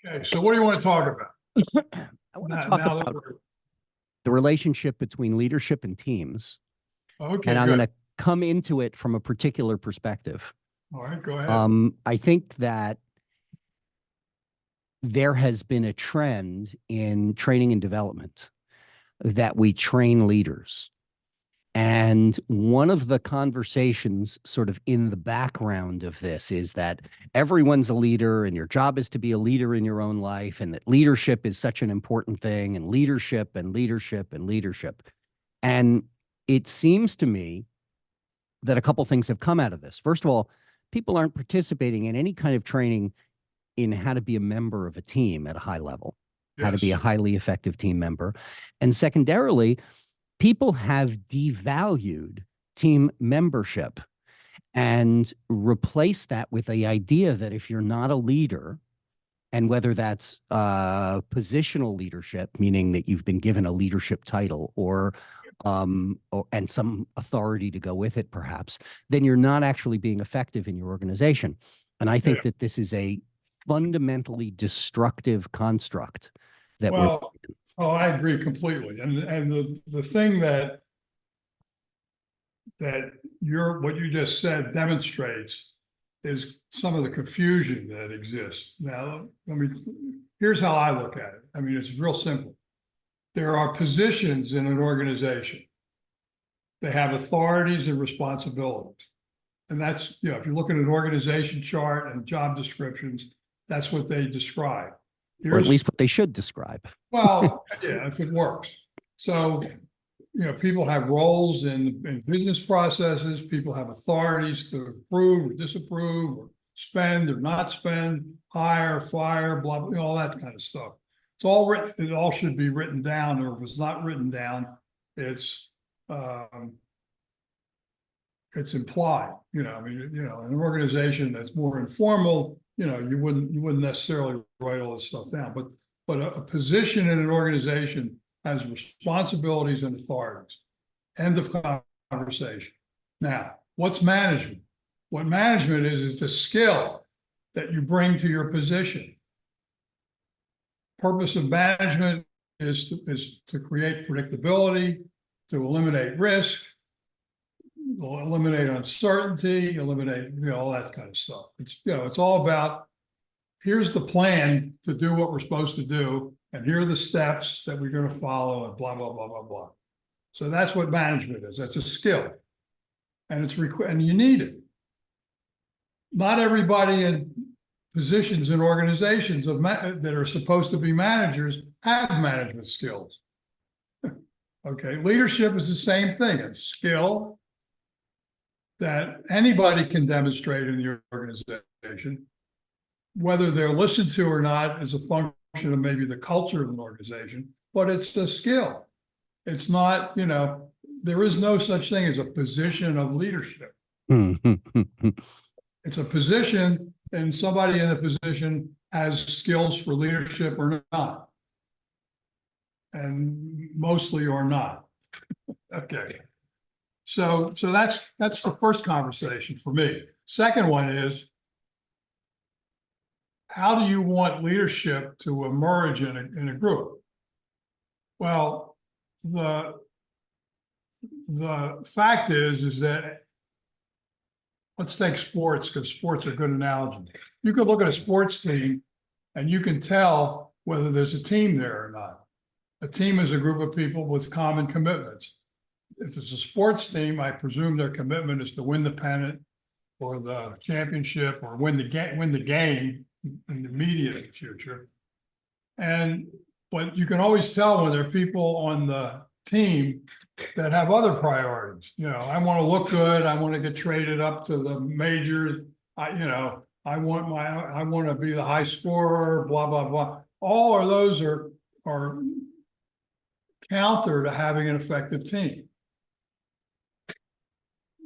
Okay, so what do you want to talk about? I want to talk about the relationship between leadership and teams. Okay, and I'm good. going to come into it from a particular perspective. All right, go ahead. I think that there has been a trend in training and development that we train leaders. And one of the conversations sort of in the background of this is that everyone's a leader and your job is to be a leader in your own life, and that leadership is such an important thing, and leadership and leadership and leadership. And it seems to me that a couple things have come out of this. First of all, people aren't participating in any kind of training in how to be a member of a team at a high level, how to be a highly effective team member. And secondarily, people have devalued team membership and replaced that with the idea that if you're not a leader, and whether that's positional leadership, meaning that you've been given a leadership title and some authority to go with it, perhaps, then you're not actually being effective in your organization. And I think that this is a fundamentally destructive construct that I agree completely. And the thing that what you just said demonstrates is some of the confusion that exists. Now, here's how I look at it. I mean, it's real simple. There are positions in an organization. They have authorities and responsibilities. And that's, if you look at an organization chart and job descriptions, that's what they describe. Or at least what they should describe. Well, yeah, if it works. So, people have roles in business processes. People have authorities to approve or disapprove or spend or not spend, hire, fire, blah, blah, all that kind of stuff. It's all written. It all should be written down, or if it's not written down, it's implied. An organization that's more informal, you wouldn't necessarily write all this stuff down. But a position in an organization has responsibilities and authorities. End of conversation. Now, what's management? What management is the skill that you bring to your position. Purpose of management is to create predictability, to eliminate risk, eliminate uncertainty, eliminate all that kind of stuff. It's all about, here's the plan to do what we're supposed to do, and here are the steps that we're going to follow, and blah blah blah blah blah. So that's what management is. That's a skill, and and you need it. Not everybody in positions in organizations that are supposed to be managers have management skills. Okay, leadership is the same thing. It's skill that anybody can demonstrate in the organization. Whether they're listened to or not is a function of maybe the culture of an organization, but it's a skill. It's not, there is no such thing as a position of leadership. It's a position, and somebody in a position has skills for leadership or not. And mostly or not. Okay. So that's the first conversation for me. Second one is, how do you want leadership to emerge in a group? Well, the fact is that, let's take sports, because sports are a good analogy. You could look at a sports team and you can tell whether there's a team there or not. A team is a group of people with common commitments. If it's a sports team, I presume their commitment is to win the pennant or the championship or win the game in the immediate future. But you can always tell when there are people on the team that have other priorities. I want to look good. I want to get traded up to the majors. I want to be the high scorer, blah, blah, blah. All of those are counter to having an effective team.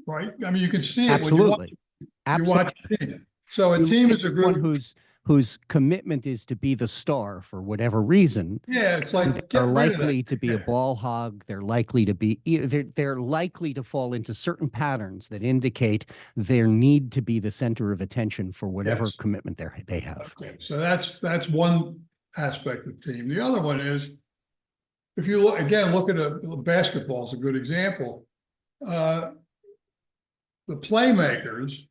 Right? I mean, you can see it. Absolutely. When you watch a team. So a team is a group who's whose commitment is to be the star for whatever reason, Yeah, it's like, are get rid of likely that. to be a ball hog. They're likely to be, they're likely to fall into certain patterns that indicate their need to be the center of attention for whatever Yes. commitment they have. Okay, so that's one aspect of the team. The other one is, if you look again, look at basketball is a good example. The playmakers,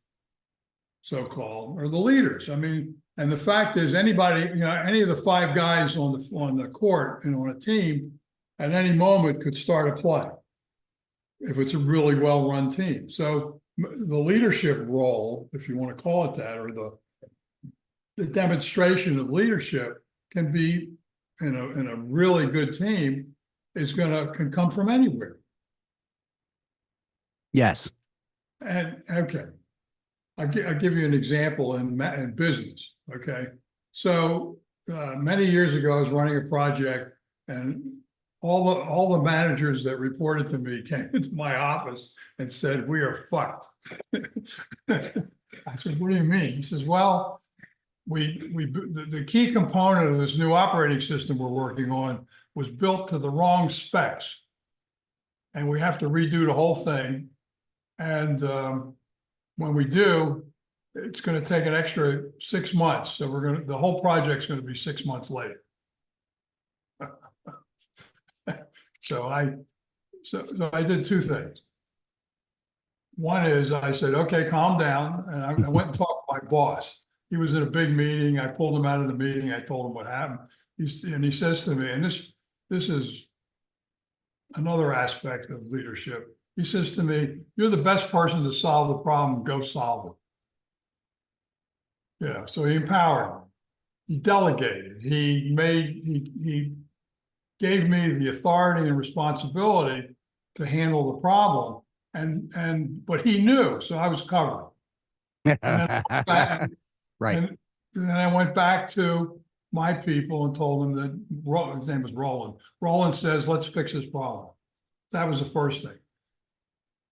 so-called, are the leaders. I mean, and the fact is, anybody, any of the five guys on the court and on a team at any moment could start a play if it's a really well-run team. So the leadership role, if you want to call it that, or the demonstration of leadership can be in a really good team can come from anywhere. Yes. And okay, I'll give you an example in business. Okay, so many years ago, I was running a project, and all the managers that reported to me came into my office and said, "We are fucked." I said, "What do you mean?" He says, "Well, the key component of this new operating system we're working on was built to the wrong specs, and we have to redo the whole thing. And when we do, it's going to take an extra 6 months. So the whole project's going to be 6 months late." So I did two things. One is I said, "Okay, calm down." And I went and talked to my boss. He was in a big meeting. I pulled him out of the meeting. I told him what happened. He says to me, and this is another aspect of leadership. He says to me, "You're the best person to solve the problem. Go solve it." So he empowered me. He delegated. He gave me the authority and responsibility to handle the problem. But he knew, so I was covered. Right. And then I went back to my people and told them that his name was Roland. Roland says, "Let's fix this problem." That was the first thing.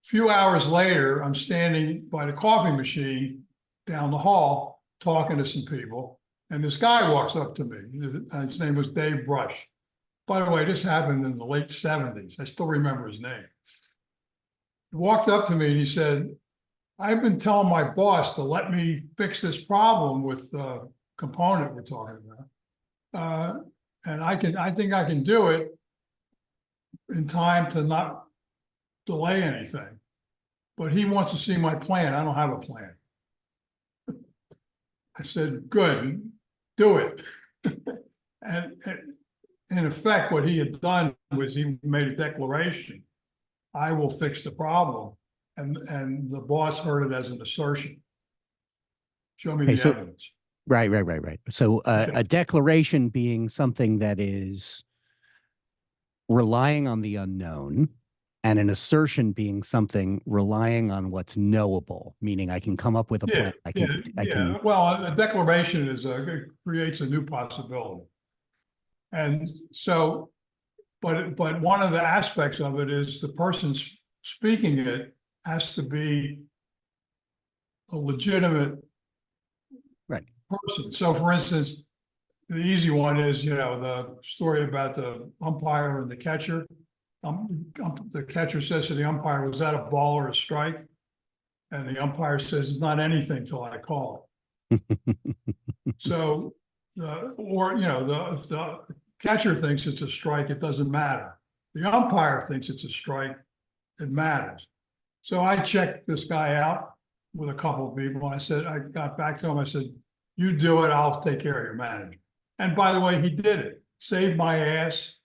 A few hours later, I'm standing by the coffee machine down the hall talking to some people, and this guy walks up to me. His name was Dave Brush. By the way, this happened in the late 70s. I still remember his name. He walked up to me and he said, "I've been telling my boss to let me fix this problem with the component we're talking about. And I think I can do it in time to not delay anything. But he wants to see my plan. I don't have a plan." I said, "Good, do it." And in effect, what he had done was he made a declaration: "I will fix the problem." And the boss heard it as an assertion. "Show me the evidence." Right. So a declaration being something that is relying on the unknown, and an assertion being something relying on what's knowable, meaning I can come up with a plan. I can. Well, a declaration creates a new possibility. And so, but one of the aspects of it is the person speaking it has to be a legitimate person. So, for instance, the easy one is, the story about the umpire and the catcher. The catcher says to the umpire, "Was that a ball or a strike?" And the umpire says, "It's not anything till I call it." So, if the catcher thinks it's a strike, it doesn't matter. The umpire thinks it's a strike, it matters. So I checked this guy out with a couple of people. I got back to him. I said, "You do it, I'll take care of your manager." And by the way, he did it. Saved my ass.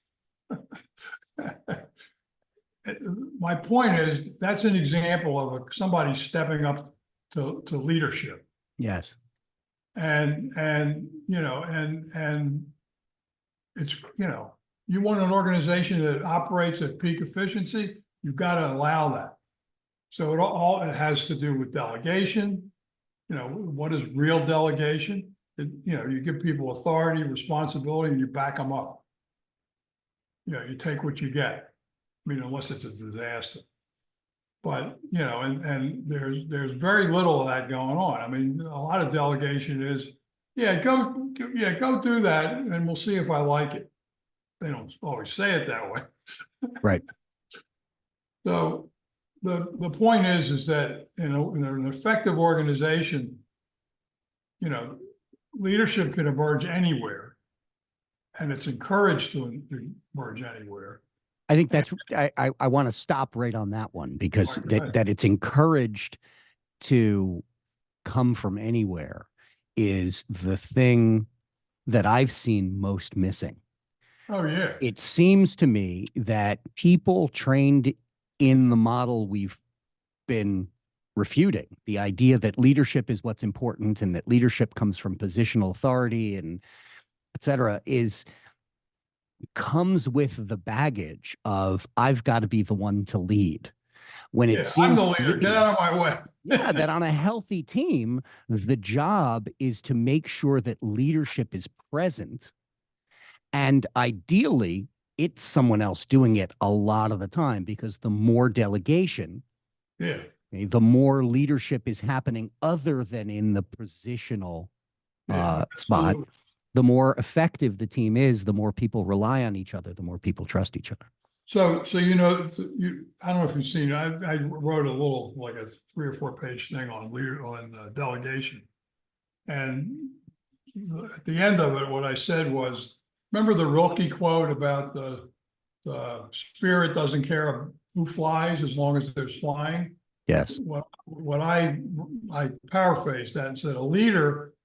My point is, that's an example of somebody stepping up to leadership. Yes. And it's, you want an organization that operates at peak efficiency, you've got to allow that. So it has to do with delegation. What is real delegation? You give people authority, responsibility, and you back them up. You take what you get. I mean, unless it's a disaster. But, and there's very little of that going on. I mean, a lot of delegation is yeah, go do that, and we'll see if I like it. They don't always say it that way. Right. So the point is that in an effective organization, leadership can emerge anywhere, and it's encouraged to emerge anywhere. I think that's, I want to stop right on that one, because that it's encouraged to come from anywhere is the thing that I've seen most missing. Oh, yeah. It seems to me that people trained in the model we've been refuting, the idea that leadership is what's important and that leadership comes from positional authority and et cetera, comes with the baggage of I've got to be the one to lead. When it seems I'm the leader. Get out of my way. yeah, that on a healthy team, the job is to make sure that leadership is present. And ideally, it's someone else doing it a lot of the time, because the more delegation, Yeah. the more leadership is happening other than in the positional spot, the more effective the team is, the more people rely on each other, the more people trust each other. So I don't know if you've seen, I wrote a little, like a 3 or 4 page thing on delegation. And at the end of it, what I said was, remember the Rilke quote about the spirit doesn't care who flies as long as there's flying? Yes. What I paraphrased that and said, a leader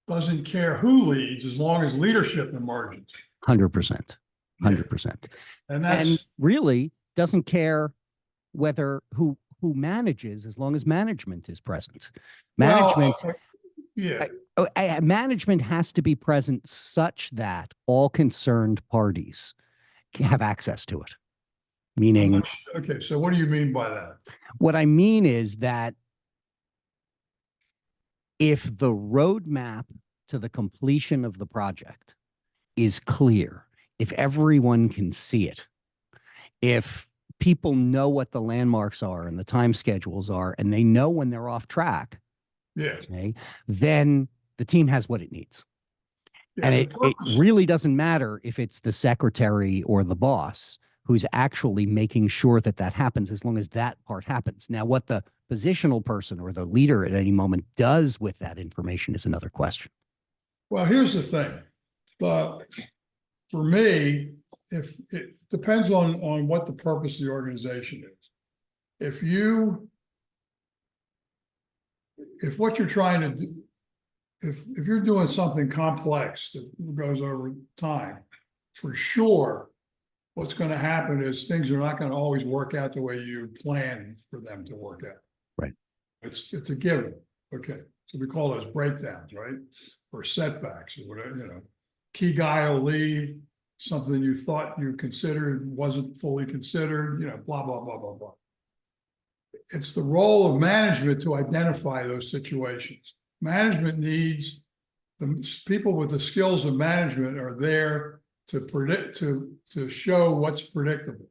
doesn't care who leads as long as leadership emerges. 100%. 100%. And really doesn't care whether who manages as long as management is present. Management, management has to be present such that all concerned parties have access to it. Meaning, okay, so what do you mean by that? What I mean is that if the roadmap to the completion of the project is clear, if everyone can see it, if people know what the landmarks are and the time schedules are, and they know when they're off track, okay, then the team has what it needs. And it really doesn't matter if it's the secretary or the boss who's actually making sure that that happens, as long as that part happens. Now, what the positional person or the leader at any moment does with that information is another question. Well, here's the thing. For me, if it depends on what the purpose of the organization is. If what you're trying to do, if you're doing something complex that goes over time, for sure, what's going to happen is things are not going to always work out the way you plan for them to work out. Right. It's a given. Okay. So we call those breakdowns, right? Or setbacks or whatever, key guy will leave, something you thought you considered wasn't fully considered, blah, blah, blah, blah, blah. It's the role of management to identify those situations. Management needs, the people with the skills of management are there to predict, to show what's predictable.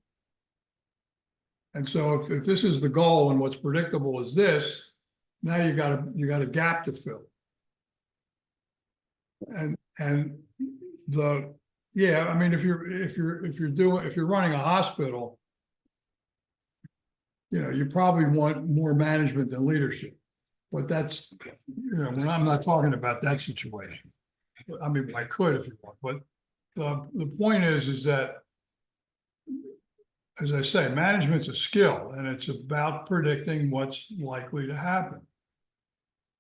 And so if this is the goal and what's predictable is this, now you got a gap to fill. And if you're running a hospital, you probably want more management than leadership. But that's, when I'm not talking about that situation. I mean, I could if you want, but the point is that, as I say, management's a skill, and it's about predicting what's likely to happen.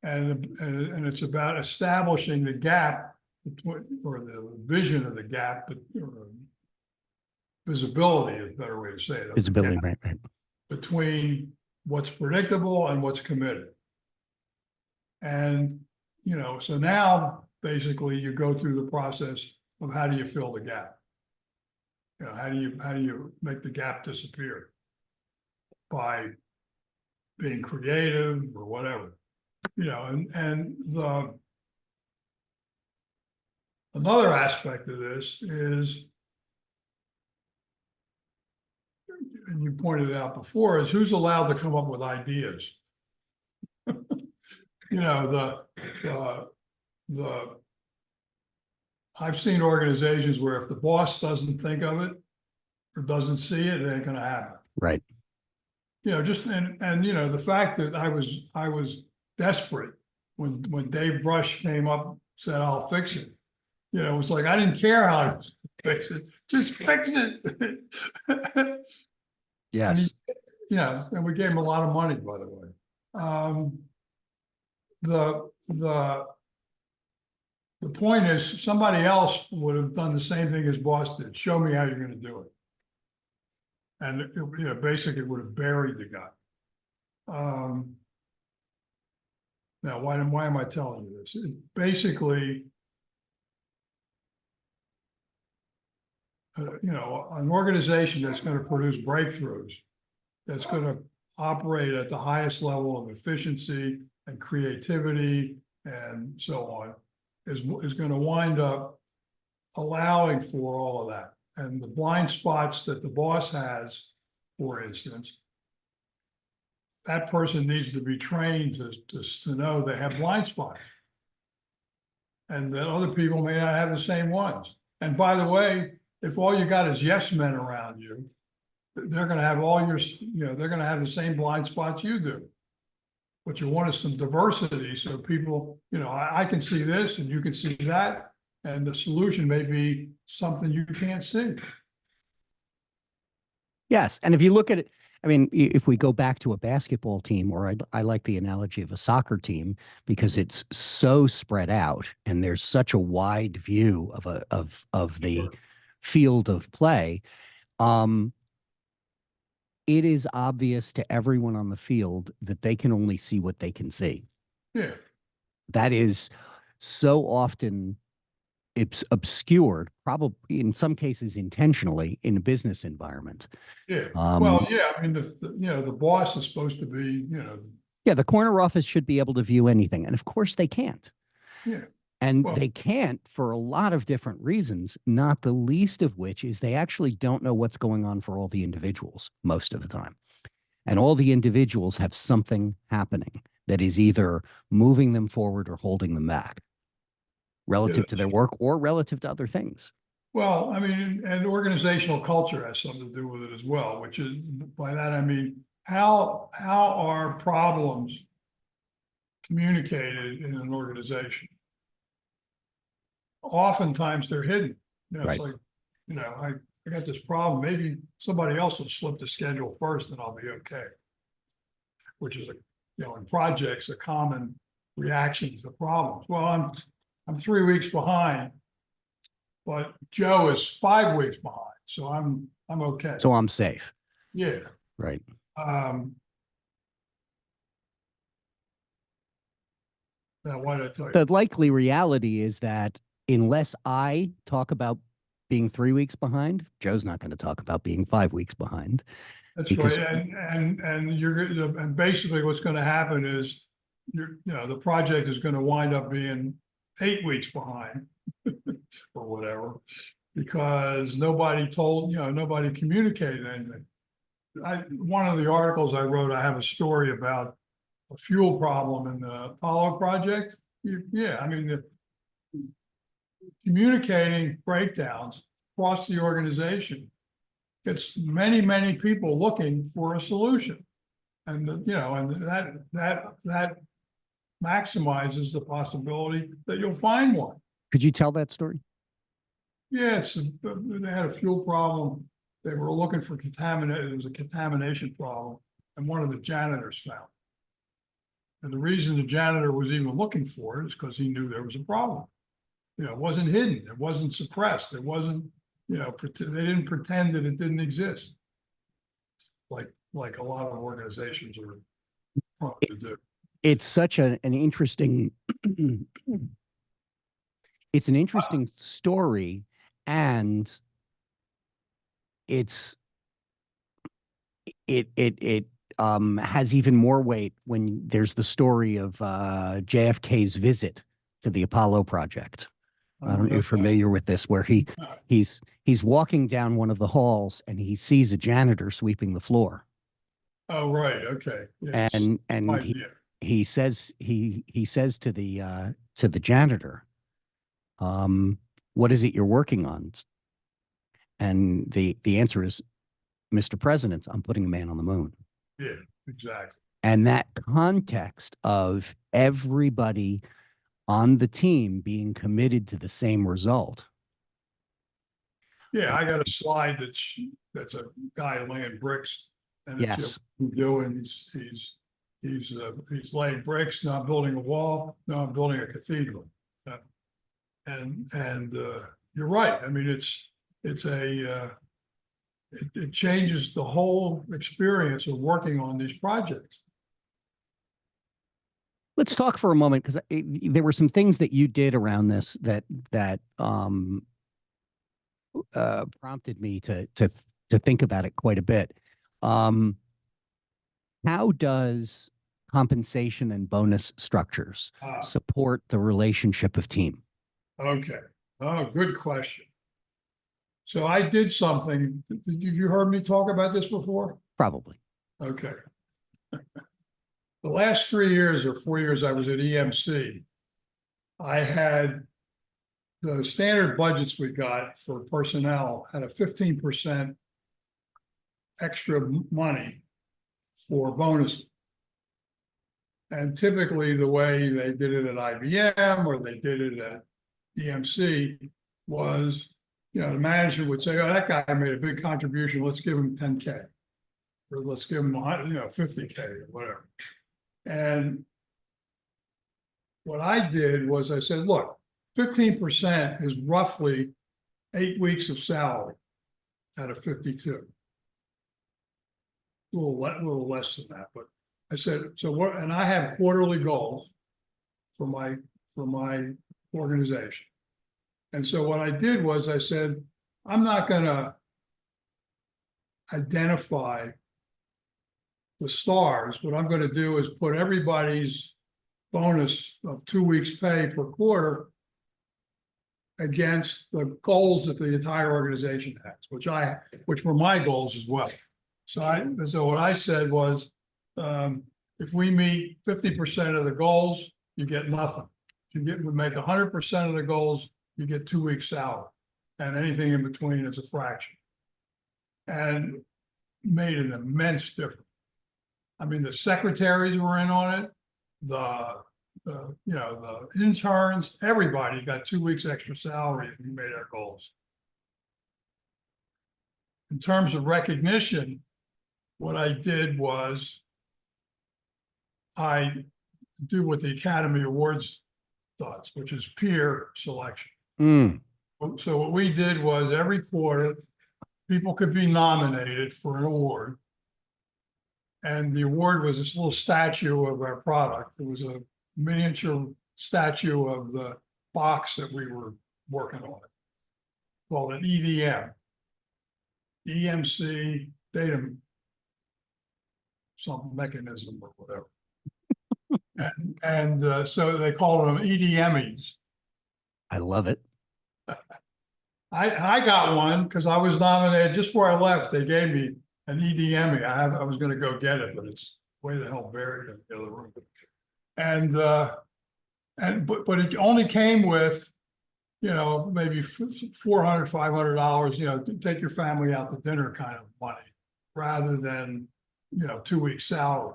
And it's about establishing the gap between, or the vision of the gap, but visibility is a better way to say it. Visibility, right. Between what's predictable and what's committed. And, so now basically you go through the process of how do you fill the gap? How do you make the gap disappear? By being creative or whatever, and another aspect of this is, and you pointed it out before, is who's allowed to come up with ideas. I've seen organizations where if the boss doesn't think of it or doesn't see it, it ain't gonna happen. Right. Just and the fact that I was desperate when Dave Brush came up, said, I'll fix it. It was like, I didn't care how to fix it, just fix it. Yes. And we gave him a lot of money, by the way. The point is, somebody else would have done the same thing as boss did. Show me how you're going to do it. And it basically would have buried the guy. Now, why am I telling you this? Basically, an organization that's going to produce breakthroughs, that's going to operate at the highest level of efficiency and creativity and so on, is going to wind up allowing for all of that. And the blind spots that the boss has, for instance, that person needs to be trained to know they have blind spots. And that other people may not have the same ones. And by the way, if all you got is yes men around you, they're going to have they're going to have the same blind spots you do. What you want is some diversity, so people, I can see this and you can see that, and the solution may be something you can't see. Yes. And if you look at it, I mean, if we go back to a basketball team, or I like the analogy of a soccer team, because it's so spread out and there's such a wide view of the field of play. It is obvious to everyone on the field that they can only see what they can see. Yeah. That is so often obscured, probably in some cases intentionally, in a business environment. Yeah. Well, yeah. I mean, the boss is supposed to be, Yeah, the corner office should be able to view anything, and of course they can't. Yeah. And they can't for a lot of different reasons, not the least of which is they actually don't know what's going on for all the individuals most of the time. And all the individuals have something happening that is either moving them forward or holding them back relative to their work or relative to other things. Well, I mean, and organizational culture has something to do with it as well, which is, by that I mean, how are problems communicated in an organization? Oftentimes they're hidden. It's like, I got this problem. Maybe somebody else will slip the schedule first and I'll be okay. Which is, in projects, a common reaction to problems. Well, I'm 3 weeks behind, but Joe is 5 weeks behind, so I'm okay. So I'm safe. Yeah. Right. Now, why did I tell you? The likely reality is that unless I talk about being 3 weeks behind, Joe's not going to talk about being 5 weeks behind. That's right. And basically what's going to happen is the project is going to wind up being 8 weeks behind or whatever, because nobody communicated anything. One of the articles I wrote, I have a story about a fuel problem in the Apollo project. I mean, the communicating breakdowns across the organization gets many people looking for a solution, and that maximizes the possibility that you'll find one. Could you tell that story? Yeah, they had a fuel problem. They were looking for contamination. It was a contamination problem, and one of the janitors found. And the reason the janitor was even looking for it is because he knew there was a problem. It wasn't hidden. It wasn't suppressed. It wasn't, they didn't pretend that it didn't exist. Like a lot of organizations are prone to do. It's such an interesting, it's an interesting story, and it has even more weight when there's the story of JFK's visit to the Apollo project. I don't know if you're familiar with this, where he's walking down one of the halls and he sees a janitor sweeping the floor. Oh, right. Okay. Yes. And he says to the janitor, What is it you're working on? And the answer is, Mr. President, I'm putting a man on the moon. Yeah, exactly. And that context of everybody on the team being committed to the same result. Yeah, I got a slide that's a guy laying bricks, and it's Yes. doing he's laying bricks. Now I'm building a wall. Now I'm building a cathedral. And you're right. I mean, it changes the whole experience of working on these projects. Let's talk for a moment, because there were some things that you did around this that prompted me to think about it quite a bit. How does compensation and bonus structures support the relationship of team? Okay. Oh, good question. So I did something. Did you heard me talk about this before? Probably. Okay. The last 3 years or 4 years I was at EMC, I had the standard budgets we got for personnel had a 15% extra money for bonus. And typically the way they did it at IBM or they did it at EMC was, the manager would say, oh, that guy made a big contribution. Let's give him 10K or let's give him 50K or whatever. And what I did was I said, look, 15% is roughly 8 weeks of salary out of 52. A little less than that, but I said, so what, and I have quarterly goals for my organization. And so what I did was I said, I'm not going to identify the stars. What I'm going to do is put everybody's bonus of 2 weeks pay per quarter against the goals that the entire organization has, which were my goals as well. So what I said was, if we meet 50% of the goals, you get nothing. If we make 100% of the goals, you get 2 weeks salary, and anything in between is a fraction. And made an immense difference. I mean, the secretaries were in on it, the interns, everybody got 2 weeks extra salary if we made our goals. In terms of recognition, what I did was I do what the Academy Awards does, which is peer selection. So what we did was every quarter, people could be nominated for an award. And the award was this little statue of our product. It was a miniature statue of the box that we were working on, called an EDM, EMC data some mechanism or whatever. And so they called them EDMEs. I love it. I got one because I was nominated just before I left. They gave me an EDME. I was going to go get it, but it's way the hell buried in the other room. But it only came with, maybe $400, $500, to take your family out to dinner kind of money, rather than 2 weeks salary.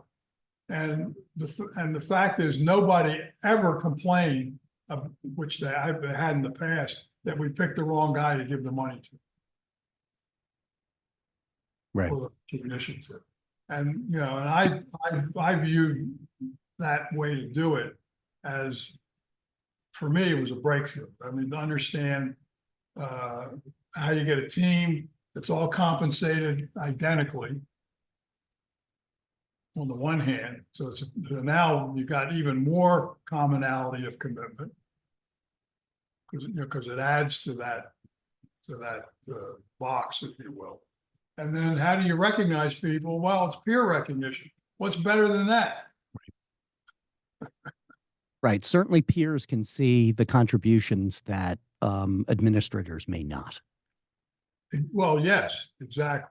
And the fact is, nobody ever complained, which I've had in the past, that we picked the wrong guy to give the money to. Right. Or the recognition to. And and I viewed that way to do it as, for me, it was a breakthrough. I mean, to understand how you get a team that's all compensated identically on the one hand. So now you got even more commonality of commitment, because it adds to that box, if you will. And then how do you recognize people? Well, it's peer recognition. What's better than that? Right. Certainly peers can see the contributions that administrators may not. Well, yes, exactly.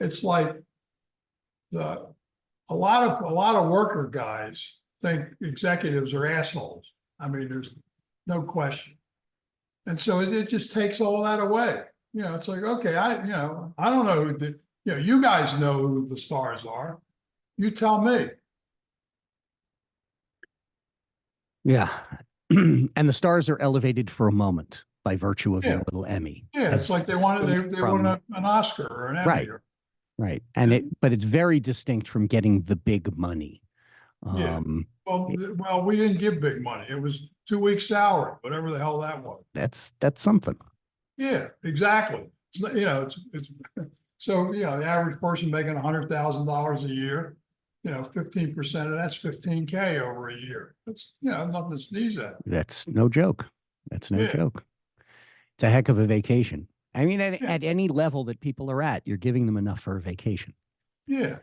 It's like a lot of worker guys think executives are assholes. I mean, there's no question. And so it just takes all that away. You know, it's like, okay, I don't know who the, you guys know who the stars are. You tell me. Yeah. And the stars are elevated for a moment by virtue of your Yeah. little Emmy. Yeah, it's like they won an Oscar or an Emmy. Right. Right. And but it's very distinct from getting the big money. Yeah. Well, we didn't give big money. It was 2 weeks salary, whatever the hell that was. That's something. Yeah, exactly. It's so, the average person making $100,000 a year, 15% of that's 15K over a year. That's, nothing to sneeze at. That's no joke. That's no joke. It's a heck of a vacation. I mean, at any level that people are at, you're giving them enough for a vacation. Yeah.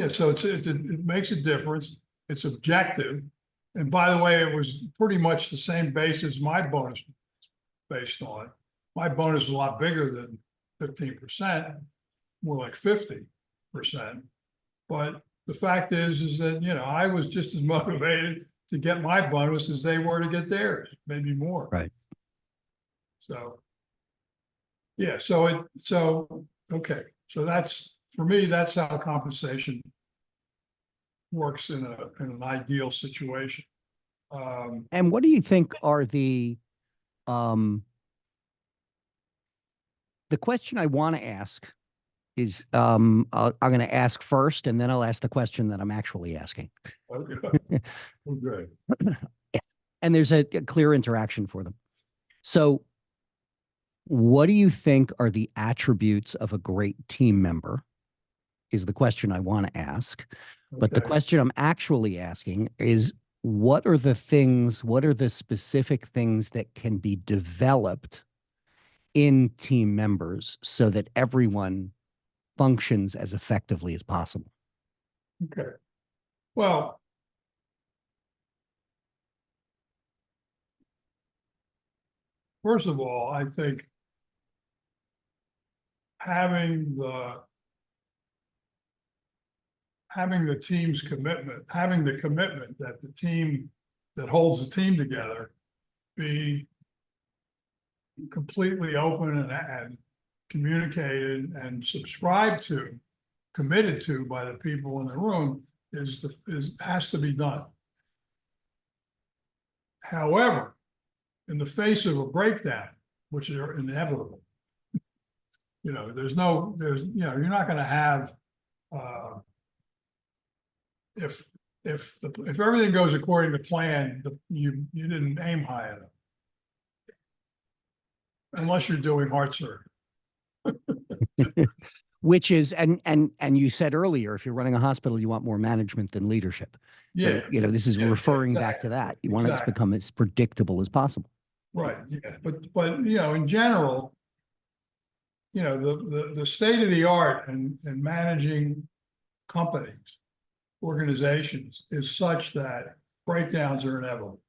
So it makes a difference. It's objective. And by the way, it was pretty much the same base as my bonus based on. My bonus was a lot bigger than 15%, more like 50%. But the fact is that, I was just as motivated to get my bonus as they were to get theirs, maybe more. Right. So, yeah, okay. So that's, for me, that's how compensation works in an ideal situation. And what do you think are the question I want to ask is, I'm going to ask first, and then I'll ask the question that I'm actually asking. Okay. Okay. And there's a clear interaction for them. So what do you think are the attributes of a great team member is the question I want to ask. But the question I'm actually asking is, what are the specific things that can be developed in team members so that everyone functions as effectively as possible? Okay. Well, first of all, I think having the team's commitment, having the commitment that the team that holds the team together be completely open and communicated and subscribed to, committed to by the people in the room has to be done. However, in the face of a breakdown, which are inevitable, you're not going to have if everything goes according to plan, you didn't aim high enough, unless you're doing heart surgery. Which is, and you said earlier, if you're running a hospital, you want more management than leadership. So, this is referring back to that. You want it to become as predictable as possible. Right. Yeah. But in general, the state of the art in managing companies, organizations is such that breakdowns are inevitable.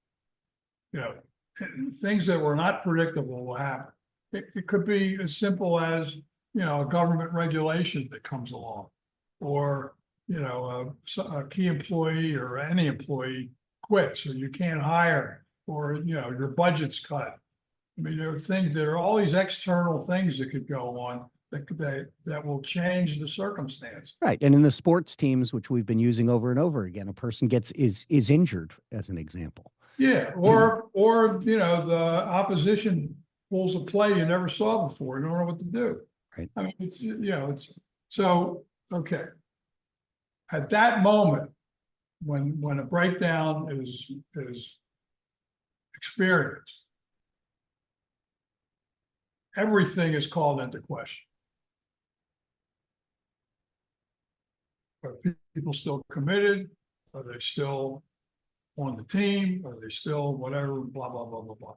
Things that were not predictable will happen. It could be as simple as, a government regulation that comes along, or, a key employee or any employee quits, or you can't hire, or, your budget's cut. I mean, there are all these external things that could go on that will change the circumstance. Right. And in the sports teams, which we've been using over and over again, a person is injured, as an example. Yeah. Or the opposition pulls a play you never saw before. You don't know what to do. Right. I mean, it's so, okay. At that moment, when a breakdown is experienced, everything is called into question. Are people still committed? Are they still on the team? Are they still whatever, blah, blah, blah, blah, blah.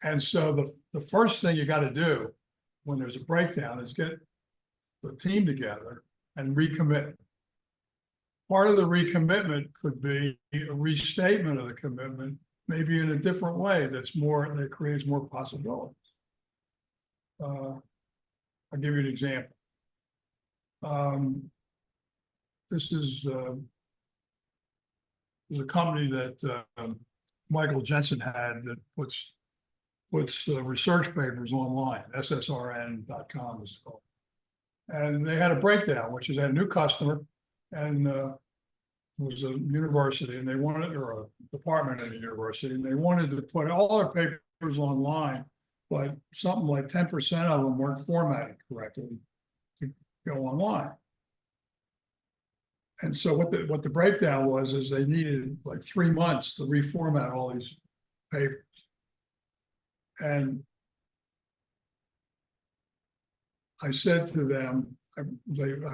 And so the first thing you got to do when there's a breakdown is get the team together and recommit. Part of the recommitment could be a restatement of the commitment, maybe in a different way that creates more possibilities. I'll give you an example. this is a company that Michael Jensen had that puts research papers online. SSRN.com is called. And they had a breakdown, which is a new customer, and it was a university, and they wanted, or a department at a university, and they wanted to put all their papers online, but something like 10% of them weren't formatted correctly to go online. And so what the breakdown was is they needed like 3 months to reformat all these papers. And I said to them, I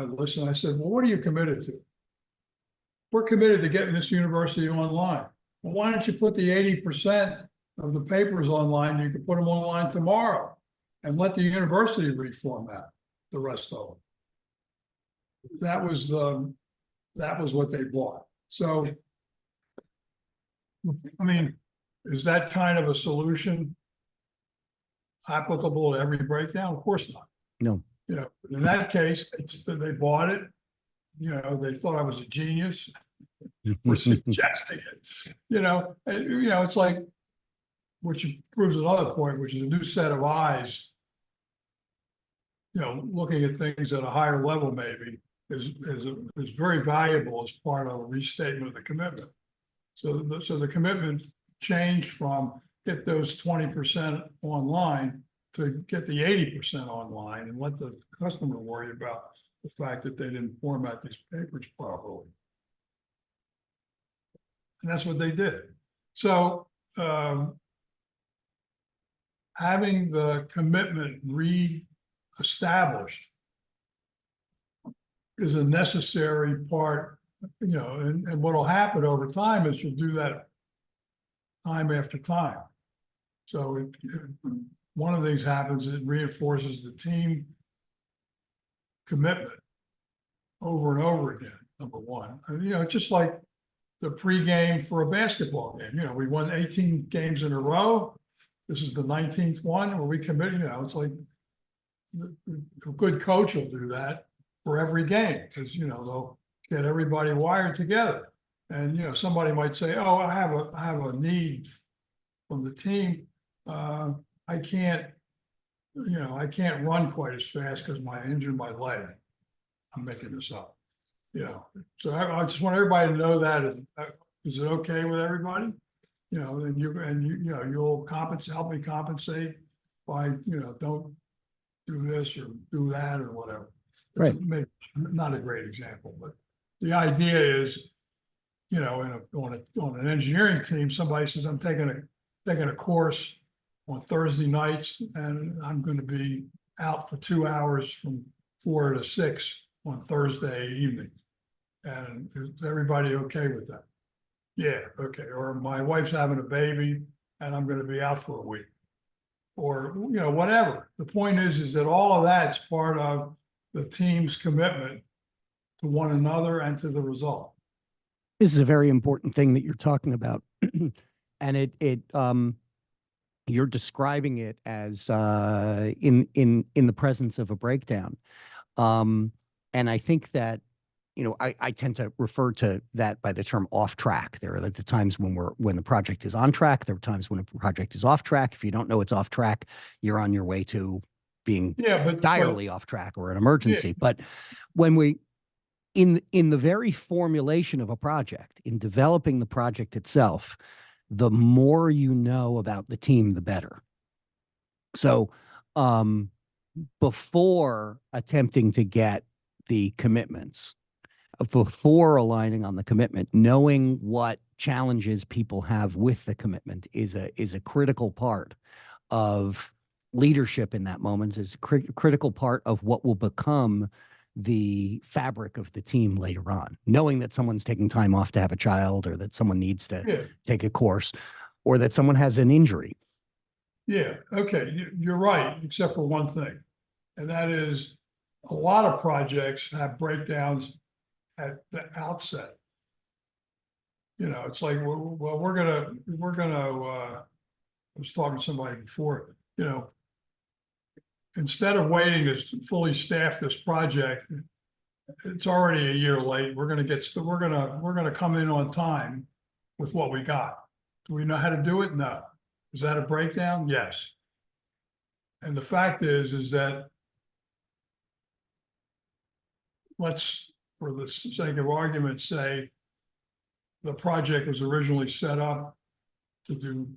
listened, I said, well, what are you committed to? We're committed to getting this university online. Well, why don't you put the 80% of the papers online? You could put them online tomorrow and let the university reformat the rest of them. That was what they bought. So, I mean, is that kind of a solution applicable to every breakdown? Of course not. No. You know, in that case, they bought it. You know, they thought I was a genius for suggesting it. You know, it's like, which proves another point, which is a new set of eyes. You know, looking at things at a higher level maybe is very valuable as part of a restatement of the commitment. So the commitment changed from get those 20% online to get the 80% online and let the customer worry about the fact that they didn't format these papers properly. And that's what they did. So having the commitment re-established is a necessary part, you know, and what will happen over time is you'll do that time after time. So one of the things happens, it reinforces the team commitment over and over again, number one. And, you know, just like the pregame for a basketball game, you know, we won 18 games in a row. This is the 19th one where we commit, you know, it's like a good coach will do that for every game because, you know, they'll get everybody wired together. And, you know, somebody might say, oh, I have a need from the team. I can't run quite as fast because I injured my leg. I'm making this up, you know. So I just want everybody to know that. Is it okay with everybody? You know, and you know, you'll help me compensate by, you know, don't do this or do that or whatever. It's maybe not a great example, but the idea is, you know, on an engineering team, somebody says, I'm taking a course on Thursday nights, and I'm going to be out for 2 hours from 4 to 6 on Thursday evening. And is everybody okay with that? Yeah, okay. Or my wife's having a baby, and I'm going to be out for a week. Or, you know, whatever. The point is that all of that's part of the team's commitment to one another and to the result. This is a very important thing that you're talking about. And you're describing it as in the presence of a breakdown. And I think that, you know, I tend to refer to that by the term off track. There are the times when the project is on track. There are times when a project is off track. If you don't know it's off track, you're on your way to being direly off track or an emergency. Yeah. But when we, in the very formulation of a project, in developing the project itself, the more you know about the team, the better. So before attempting to get the commitments, before aligning on the commitment, knowing what challenges people have with the commitment is a critical part of leadership in that moment, is a critical part of what will become the fabric of the team later on. Knowing that someone's taking time off to have a child, or that someone needs to take a course, or that someone has an injury. Yeah, okay, you're right, except for one thing. And that is a lot of projects have breakdowns at the outset. You know, it's like, well, we're gonna, I was talking to somebody before, you know, instead of waiting to fully staff this project it's already a year late. We're gonna come in on time with what we got. Do we know how to do it? No. Is that a breakdown? Yes. And the fact is that let's, for the sake of argument, say the project was originally set up to do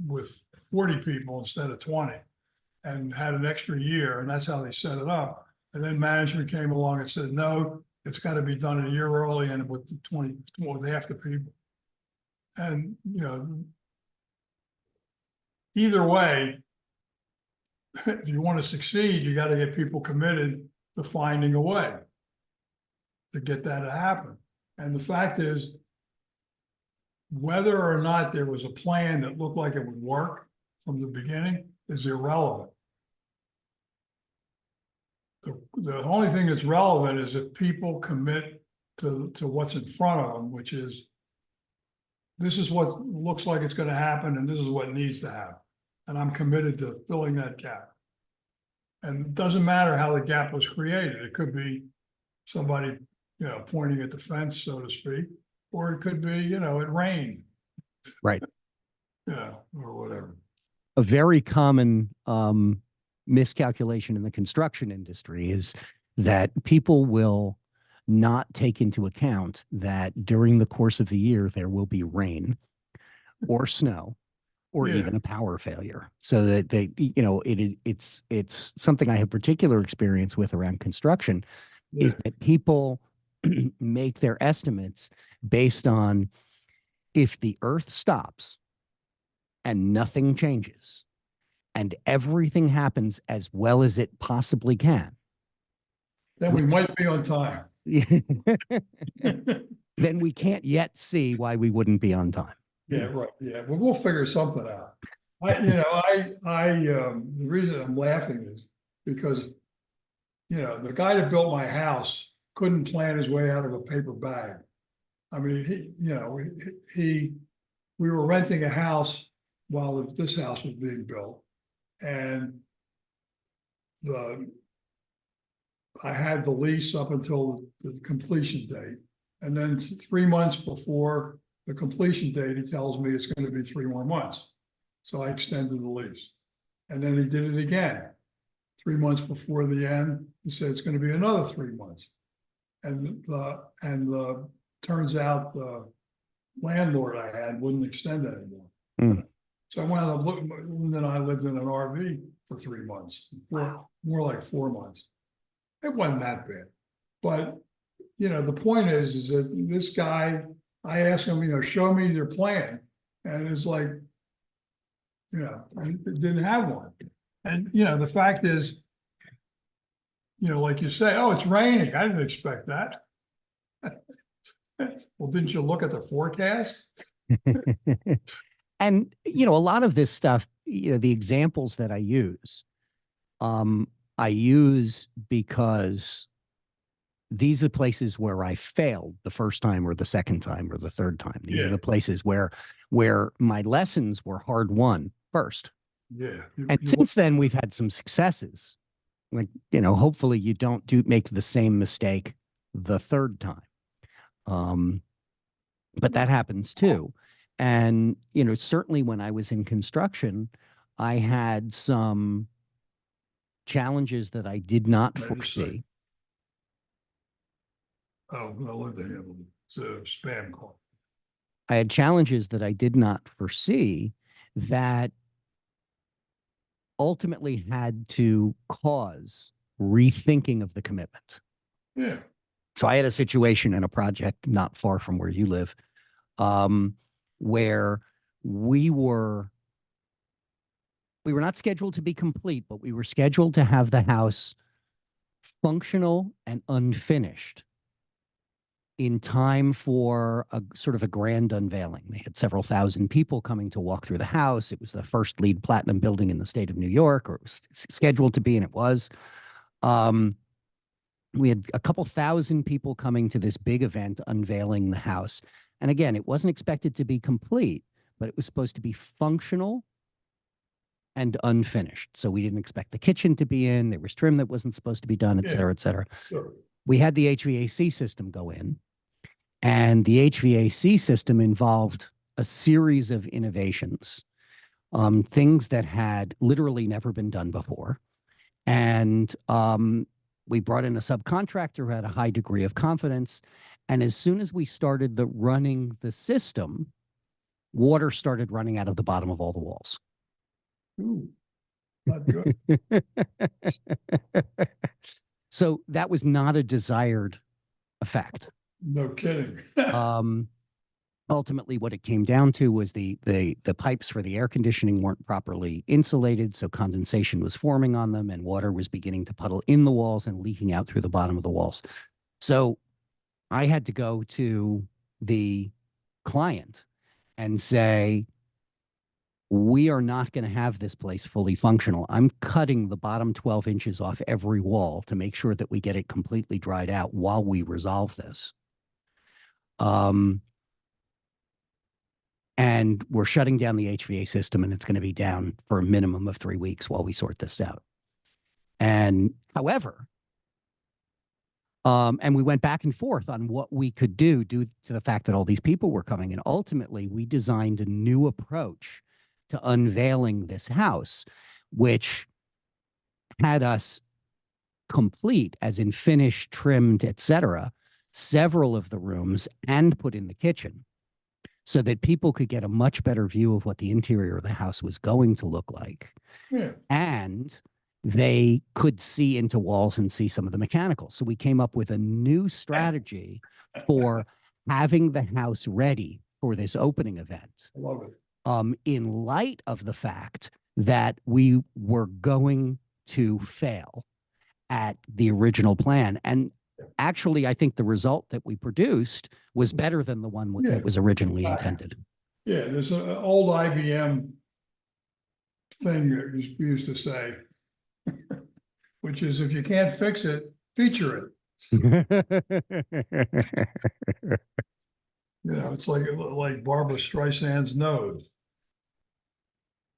with 40 people instead of 20, and had an extra year, and that's how they set it up. And then management came along and said, no, it's got to be done a year early and with the 20, with half the people. And, you know, either way, if you want to succeed, you got to get people committed to finding a way to get that to happen. And the fact is, whether or not there was a plan that looked like it would work from the beginning is irrelevant. The only thing that's relevant is if people commit to what's in front of them, which is, this is what looks like it's going to happen and this is what needs to happen. And I'm committed to filling that gap. And it doesn't matter how the gap was created. It could be somebody, you know, pointing at the fence, so to speak, or it could be, you know, it rained. Right. Yeah, or whatever. A very common miscalculation in the construction industry is that people will not take into account that during the course of the year, there will be rain or snow or even a power failure. So that they, you know, it's something I have particular experience with around construction is that people make their estimates based on if the earth stops and nothing changes and everything happens as well as it possibly can, then we might be on time. Then we can't yet see why we wouldn't be on time. Yeah, right. Yeah, well, we'll figure something out. The reason I'm laughing is because, you know, the guy that built my house couldn't plan his way out of a paper bag. I mean, we were renting a house while this house was being built, and I had the lease up until the completion date, and then 3 months before the completion date, he tells me it's going to be 3 more months. So I extended the lease, and then he did it again. 3 months before the end, he said it's going to be another 3 months, and turns out the landlord I had wouldn't extend anymore. So I wound up looking, and then I lived in an RV for 3 months, more like 4 months. It wasn't that bad, but you know, the point is that this guy, I asked him, you know, show me your plan, and it's like, you know, it didn't have one. And you know, the fact is, you know, like you say, oh, it's raining. I didn't expect that. Well, didn't you look at the forecast? And, you know, a lot of this stuff, you know, the examples that I use because these are places where I failed the first time or the second time or the third time. These are the places where my lessons were hard won first. Yeah. And since then, we've had some successes. Like, you know, hopefully you don't make the same mistake the third time. But that happens too. And, you know, certainly when I was in construction, I had some challenges that I did not foresee. Oh, well, it's a spam call. I had challenges that I did not foresee that ultimately had to cause rethinking of the commitment. Yeah. So I had a situation in a project not far from where you live, where we were not scheduled to be complete, but we were scheduled to have the house functional and unfinished in time for a sort of a grand unveiling. They had several thousand people coming to walk through the house. It was the first LEED Platinum building in the state of New York, or it was scheduled to be, and it was. We had a couple thousand people coming to this big event unveiling the house. And again, it wasn't expected to be complete, but it was supposed to be functional and unfinished. So we didn't expect the kitchen to be in. There was trim that wasn't supposed to be done, et cetera, et cetera. Sure. we had the HVAC system go in, and the HVAC system involved a series of innovations, things that had literally never been done before. And we brought in a subcontractor who had a high degree of confidence. And as soon as we started running the system, water started running out of the bottom of all the walls. Ooh, not good. So that was not a desired effect. No kidding. Ultimately, what it came down to was the pipes for the air conditioning weren't properly insulated, so condensation was forming on them, and water was beginning to puddle in the walls and leaking out through the bottom of the walls. So I had to go to the client and say, we are not going to have this place fully functional. I'm cutting the bottom 12 inches off every wall to make sure that we get it completely dried out while we resolve this. And we're shutting down the HVAC system, and it's going to be down for a minimum of 3 weeks while we sort this out. And however, and we went back and forth on what we could do due to the fact that all these people were coming. And ultimately, we designed a new approach to unveiling this house, which had us complete, as in finished, trimmed, etc., several of the rooms and put in the kitchen, so that people could get a much better view of what the interior of the house was going to look like. Yeah. And they could see into walls and see some of the mechanicals. So we came up with a new strategy for having the house ready for this opening event. I love it. In light of the fact that we were going to fail at the original plan. And actually, I think the result that we produced was better than the one that was originally intended. Yeah, there's an old IBM thing that we used to say, which is, if you can't fix it, feature it. You know, it's like Barbara Streisand's nose.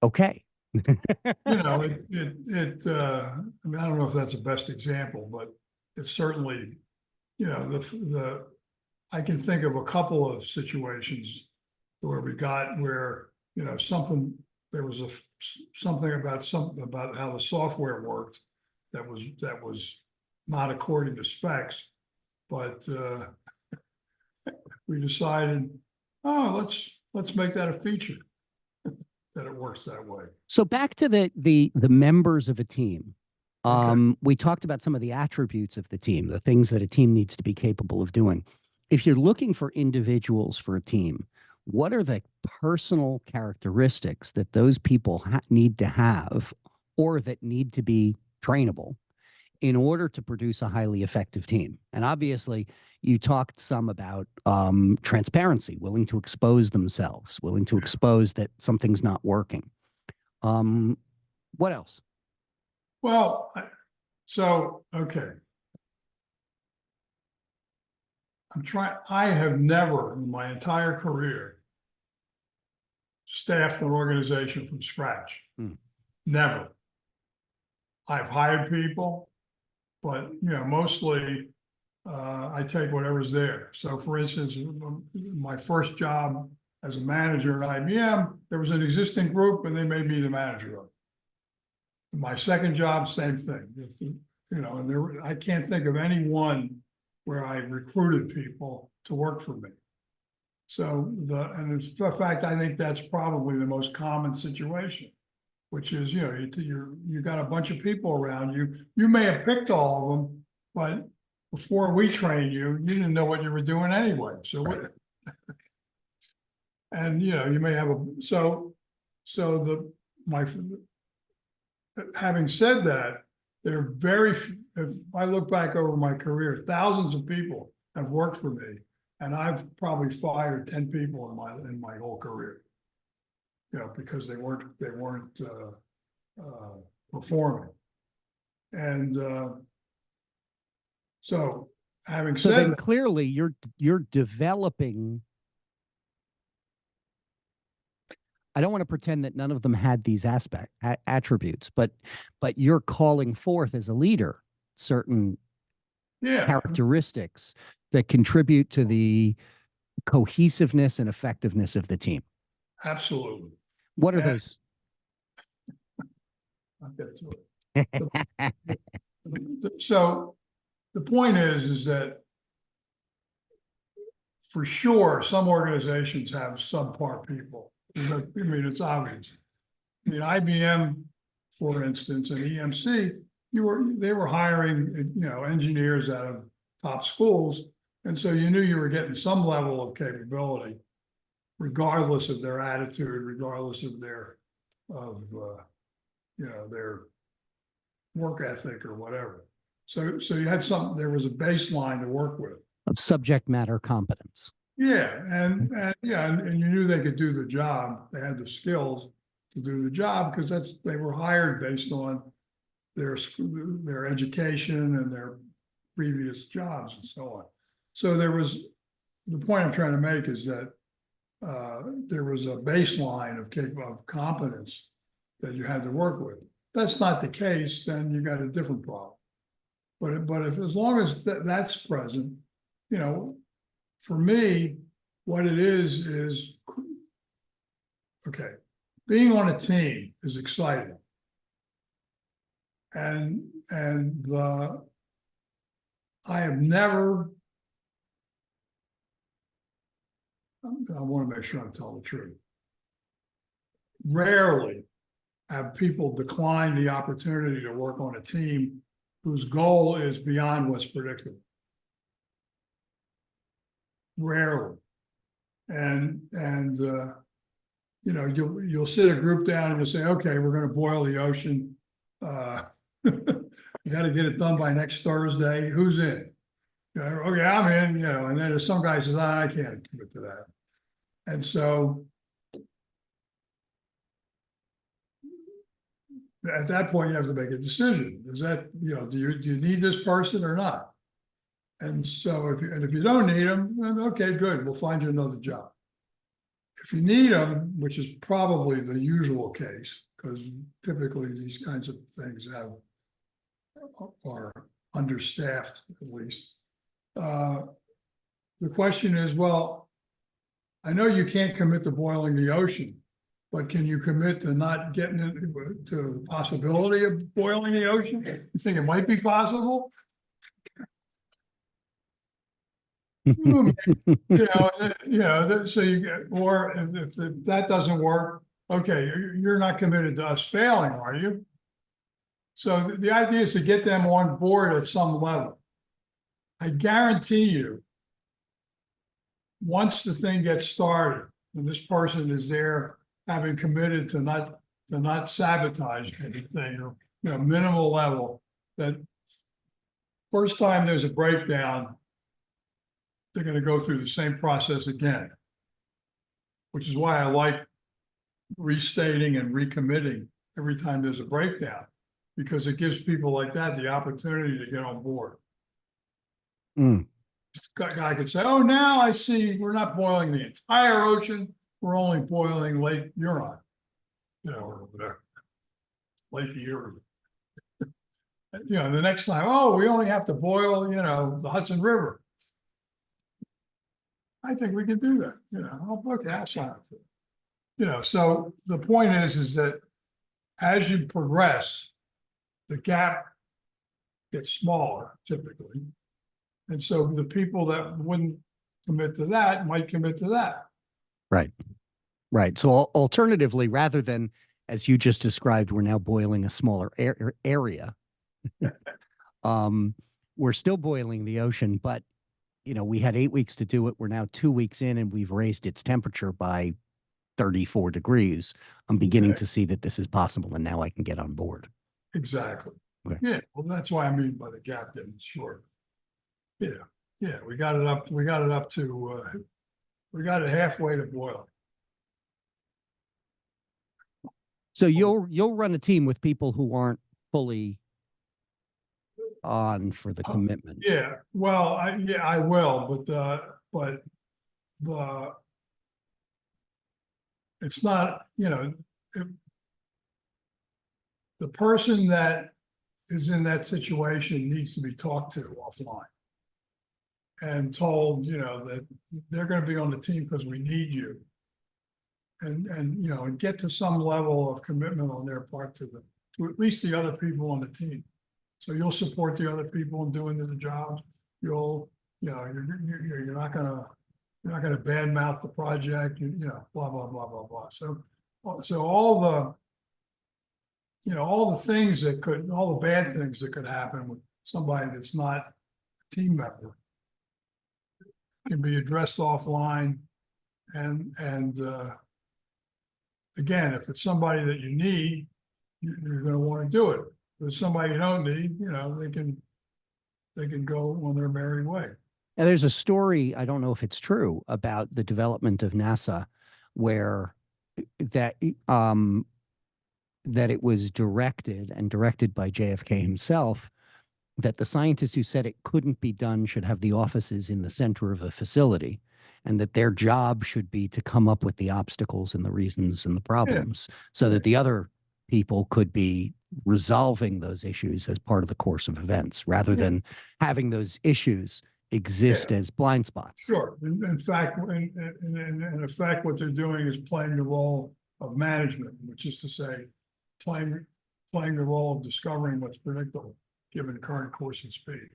Okay. You know, I mean, I don't know if that's the best example, but it's certainly, you know, I can think of a couple of situations where you know, there was something about how the software worked that was not according to specs, but we decided, oh, let's make that a feature. That it works that way. So back to the members of a team. Okay. We talked about some of the attributes of the team, the things that a team needs to be capable of doing. If you're looking for individuals for a team, what are the personal characteristics that those people need to have, or that need to be trainable, in order to produce a highly effective team? And obviously, you talked some about transparency, willing to expose themselves, willing to expose that something's not working. What else? Well, okay. I have never in my entire career staffed an organization from scratch. Never. I've hired people, but, you know, mostly I take whatever's there. So for instance, my first job as a manager at IBM, there was an existing group and they made me the manager of it. My second job, same thing. You know, and I can't think of any one where I recruited people to work for me. So in fact, I think that's probably the most common situation, which is, you know, you got a bunch of people around you. You may have picked all of them, but before we trained you, you didn't know what you were doing anyway. So right. And you know, you may have having said that, there are if I look back over my career, thousands of people have worked for me, and I've probably fired 10 people in my whole career. You know, because they weren't performing. And so having said then that, clearly you're developing. I don't want to pretend that none of them had these attributes, but you're calling forth as a leader certain Yeah, characteristics that contribute to the cohesiveness and effectiveness of the team. absolutely. What are And those? I'll get to it. So the point is that for sure, some organizations have subpar people. I mean, it's obvious. I mean, IBM, for instance, and EMC, they were hiring, engineers out of top schools. And so you knew you were getting some level of capability, regardless of their attitude, regardless of their work ethic or whatever. So you had there was a baseline to work with. Of subject matter competence. Yeah, and you knew they could do the job. They had the skills to do the job because they were hired based on their education and their previous jobs and so on. So the point I'm trying to make is that there was a baseline of competence that you had to work with. If that's not the case, then you got a different problem. But if as long as that's present, for me, what it is okay. Being on a team is exciting, and I have never. I want to make sure I'm telling the truth. Rarely have people decline the opportunity to work on a team whose goal is beyond what's predictable. Rarely. And you'll sit a group down and you'll say, okay, we're going to boil the ocean. You got to get it done by next Thursday. Who's in? Okay, I'm in, and then there's some guy says, I can't commit to that. And so at that point, you have to make a decision. Is that, do you need this person or not? And so if you don't need them, then okay, good, we'll find you another job. If you need them, which is probably the usual case, because typically these kinds of things are understaffed at least. The question is, well, I know you can't commit to boiling the ocean, but can you commit to not getting into the possibility of boiling the ocean? You think it might be possible? So you get, or if that doesn't work, okay, you're not committed to us failing, are you? So the idea is to get them on board at some level. I guarantee you, once the thing gets started, and this person is there having committed to not sabotage anything, or minimal level, that first time there's a breakdown, they're going to go through the same process again, which is why I like restating and recommitting every time there's a breakdown, because it gives people like that the opportunity to get on board. Guy could say, oh, now I see we're not boiling the entire ocean, we're only boiling Lake Huron, or whatever, Lake Erie. The next time, oh, we only have to boil, the Hudson River. I think we can do that. I'll book that shot. So the point is that as you progress, the gap gets smaller typically. And so the people that wouldn't commit to that might commit to that. Right. Right. So alternatively, rather than, as you just described, we're now boiling a smaller area. We're still boiling the ocean, but we had 8 weeks to do it. We're now 2 weeks in and we've raised its temperature by 34 degrees. I'm beginning to see that this is possible and now I can get on board. Exactly. Okay. Yeah. Well, that's why I mean by the gap getting short. Yeah. We got it up to, we got it halfway to boil. So you'll run a team with people who aren't fully on for the commitment. Yeah, well, I will, but it's not, the person that is in that situation needs to be talked to offline and told, that they're going to be on the team because we need you. And get to some level of commitment on their part to at least the other people on the team. So you'll support the other people in doing the jobs. You're not gonna badmouth the project, blah, blah, blah, blah, blah. So all the things all the bad things that could happen with somebody that's not a team member can be addressed offline. And again, if it's somebody that you need, you're going to want to do it. If it's somebody you don't need, they can go on their merry way. Now, there's a story, I don't know if it's true, about the development of NASA where that it was directed by JFK himself, that the scientists who said it couldn't be done should have the offices in the center of the facility, and that their job should be to come up with the obstacles and the reasons and the problems, so that the other people could be resolving those issues as part of the course of events, rather than having those issues exist as blind spots. Sure. In fact, what they're doing is playing the role of management, which is to say, playing the role of discovering what's predictable given current course and speed.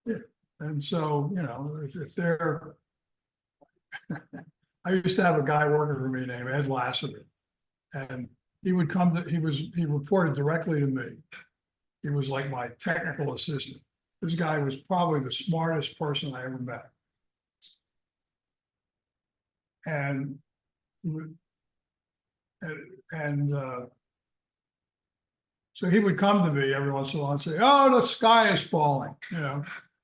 Yeah. And so, if they're, I used to have a guy working for me named Ed Lassiter, and he reported directly to me. He was like my technical assistant. This guy was probably the smartest person I ever met. And so he would come to me every once in a while and say, "Oh, the sky is falling.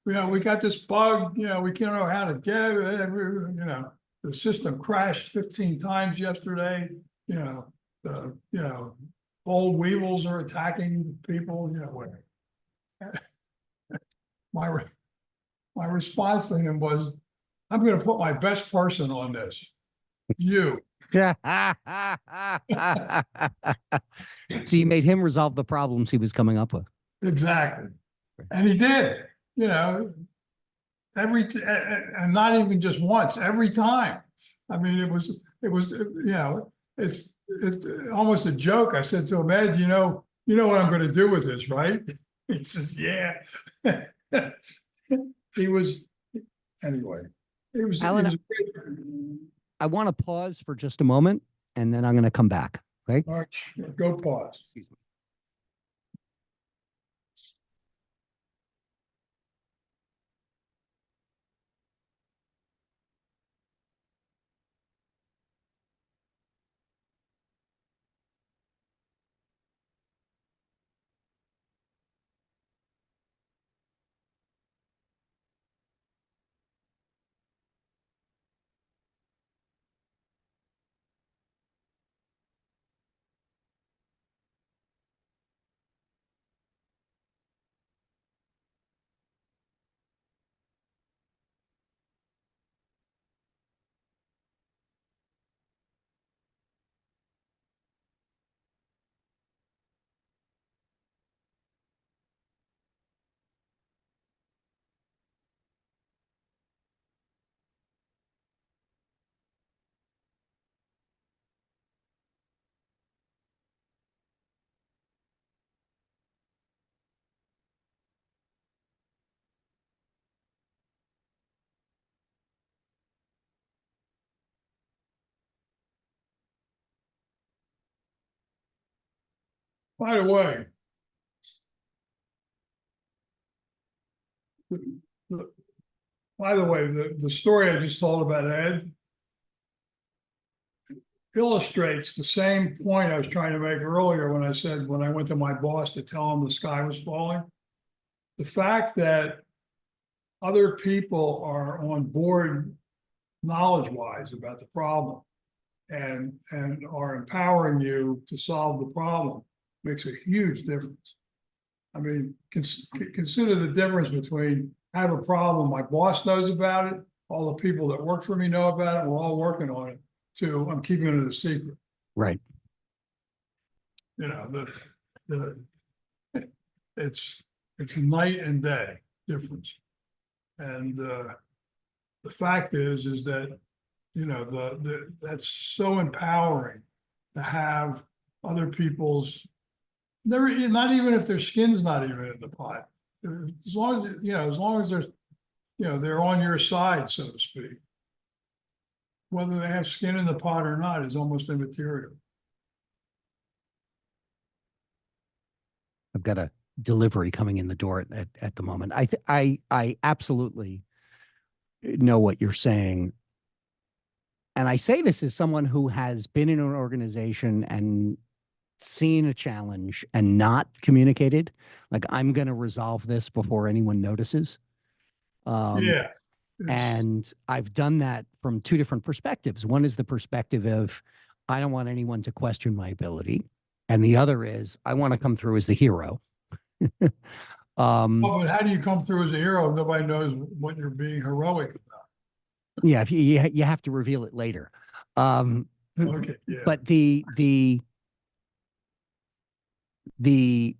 We got this bug. We can't know how to get it. The system crashed 15 times yesterday. Old weevils are attacking people. My response to him was, "I'm going to put my best person on this. You." So you made him resolve the problems he was coming up with. Exactly. And he did, and not even just once, every time. I mean, it's almost a joke. I said to him, "Ed, you know what I'm going to do with this, right?" He says, "Yeah." Allan, I want to pause for just a moment, and then I'm going to come back. Okay. All right, go pause. Excuse me. By the way, the story I just told about Ed illustrates the same point I was trying to make earlier when I said, when I went to my boss to tell him the sky was falling. The fact that other people are on board knowledge-wise about the problem and are empowering you to solve the problem makes a huge difference. I mean, consider the difference between I have a problem, my boss knows about it, all the people that work for me know about it, we're all working on it, to I'm keeping it a secret. Right. The it's night and day difference. And the fact is that, you know, that's so empowering to have other people's, never, not even if their skin's not even in the pot. As long as, you know, as long as there's, you know, they're on your side, so to speak. Whether they have skin in the pot or not is almost immaterial. I've got a delivery coming in the door at the moment. I absolutely know what you're saying. And I say this as someone who has been in an organization and seen a challenge and not communicated. Like, I'm going to resolve this before anyone notices. Yeah. And I've done that from two different perspectives. One is the perspective of, I don't want anyone to question my ability. And the other is, I want to come through as the hero. Oh, but how do you come through as a hero? Nobody knows what you're being heroic about. Yeah, if you have to reveal it later. Okay, yeah. But the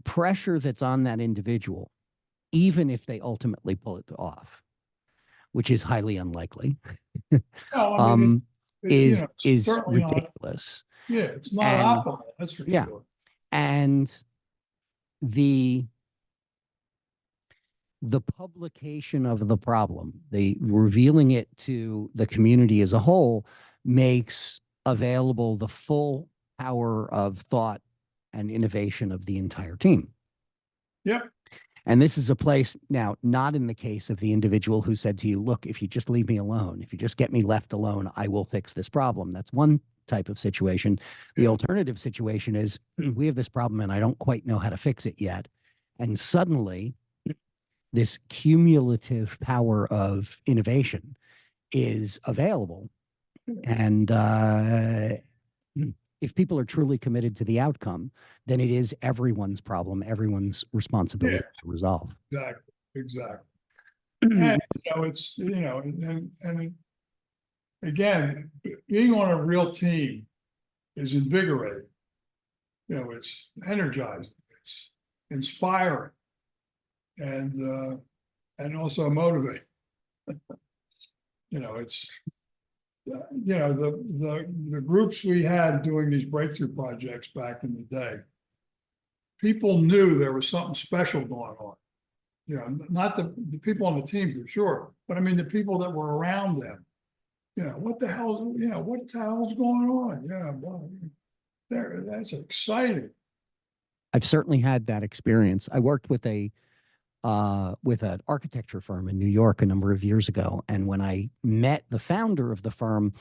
pressure that's on that individual, even if they ultimately pull it off, which is highly unlikely, No, I mean, is certainly not. ridiculous. Yeah, it's not optimal, that's for Yeah. sure. And the publication of the problem, the revealing it to the community as a whole, makes available the full power of thought and innovation of the entire team. Yep. And this is a place now, not in the case of the individual who said to you, look, if you just leave me alone, if you just get me left alone, I will fix this problem. That's one type of situation. The alternative situation is, we have this problem and I don't quite know how to fix it yet. And suddenly, this cumulative power of innovation is available. And if people are truly committed to the outcome, then it is everyone's problem, everyone's responsibility to resolve. Exactly. And, you know, it's, you know, and again, being on a real team is invigorating. You know, it's energizing, it's inspiring, and also motivating. You know, it's, you know, the groups we had doing these breakthrough projects back in the day, people knew there was something special going on. You know, not the people on the team for sure, but I mean the people that were around them. You know, what the hell, you know, what the hell's going on? Yeah, well, that's exciting. I've certainly had that experience. I worked with an architecture firm in New York a number of years ago, and when I met the founder of the firm,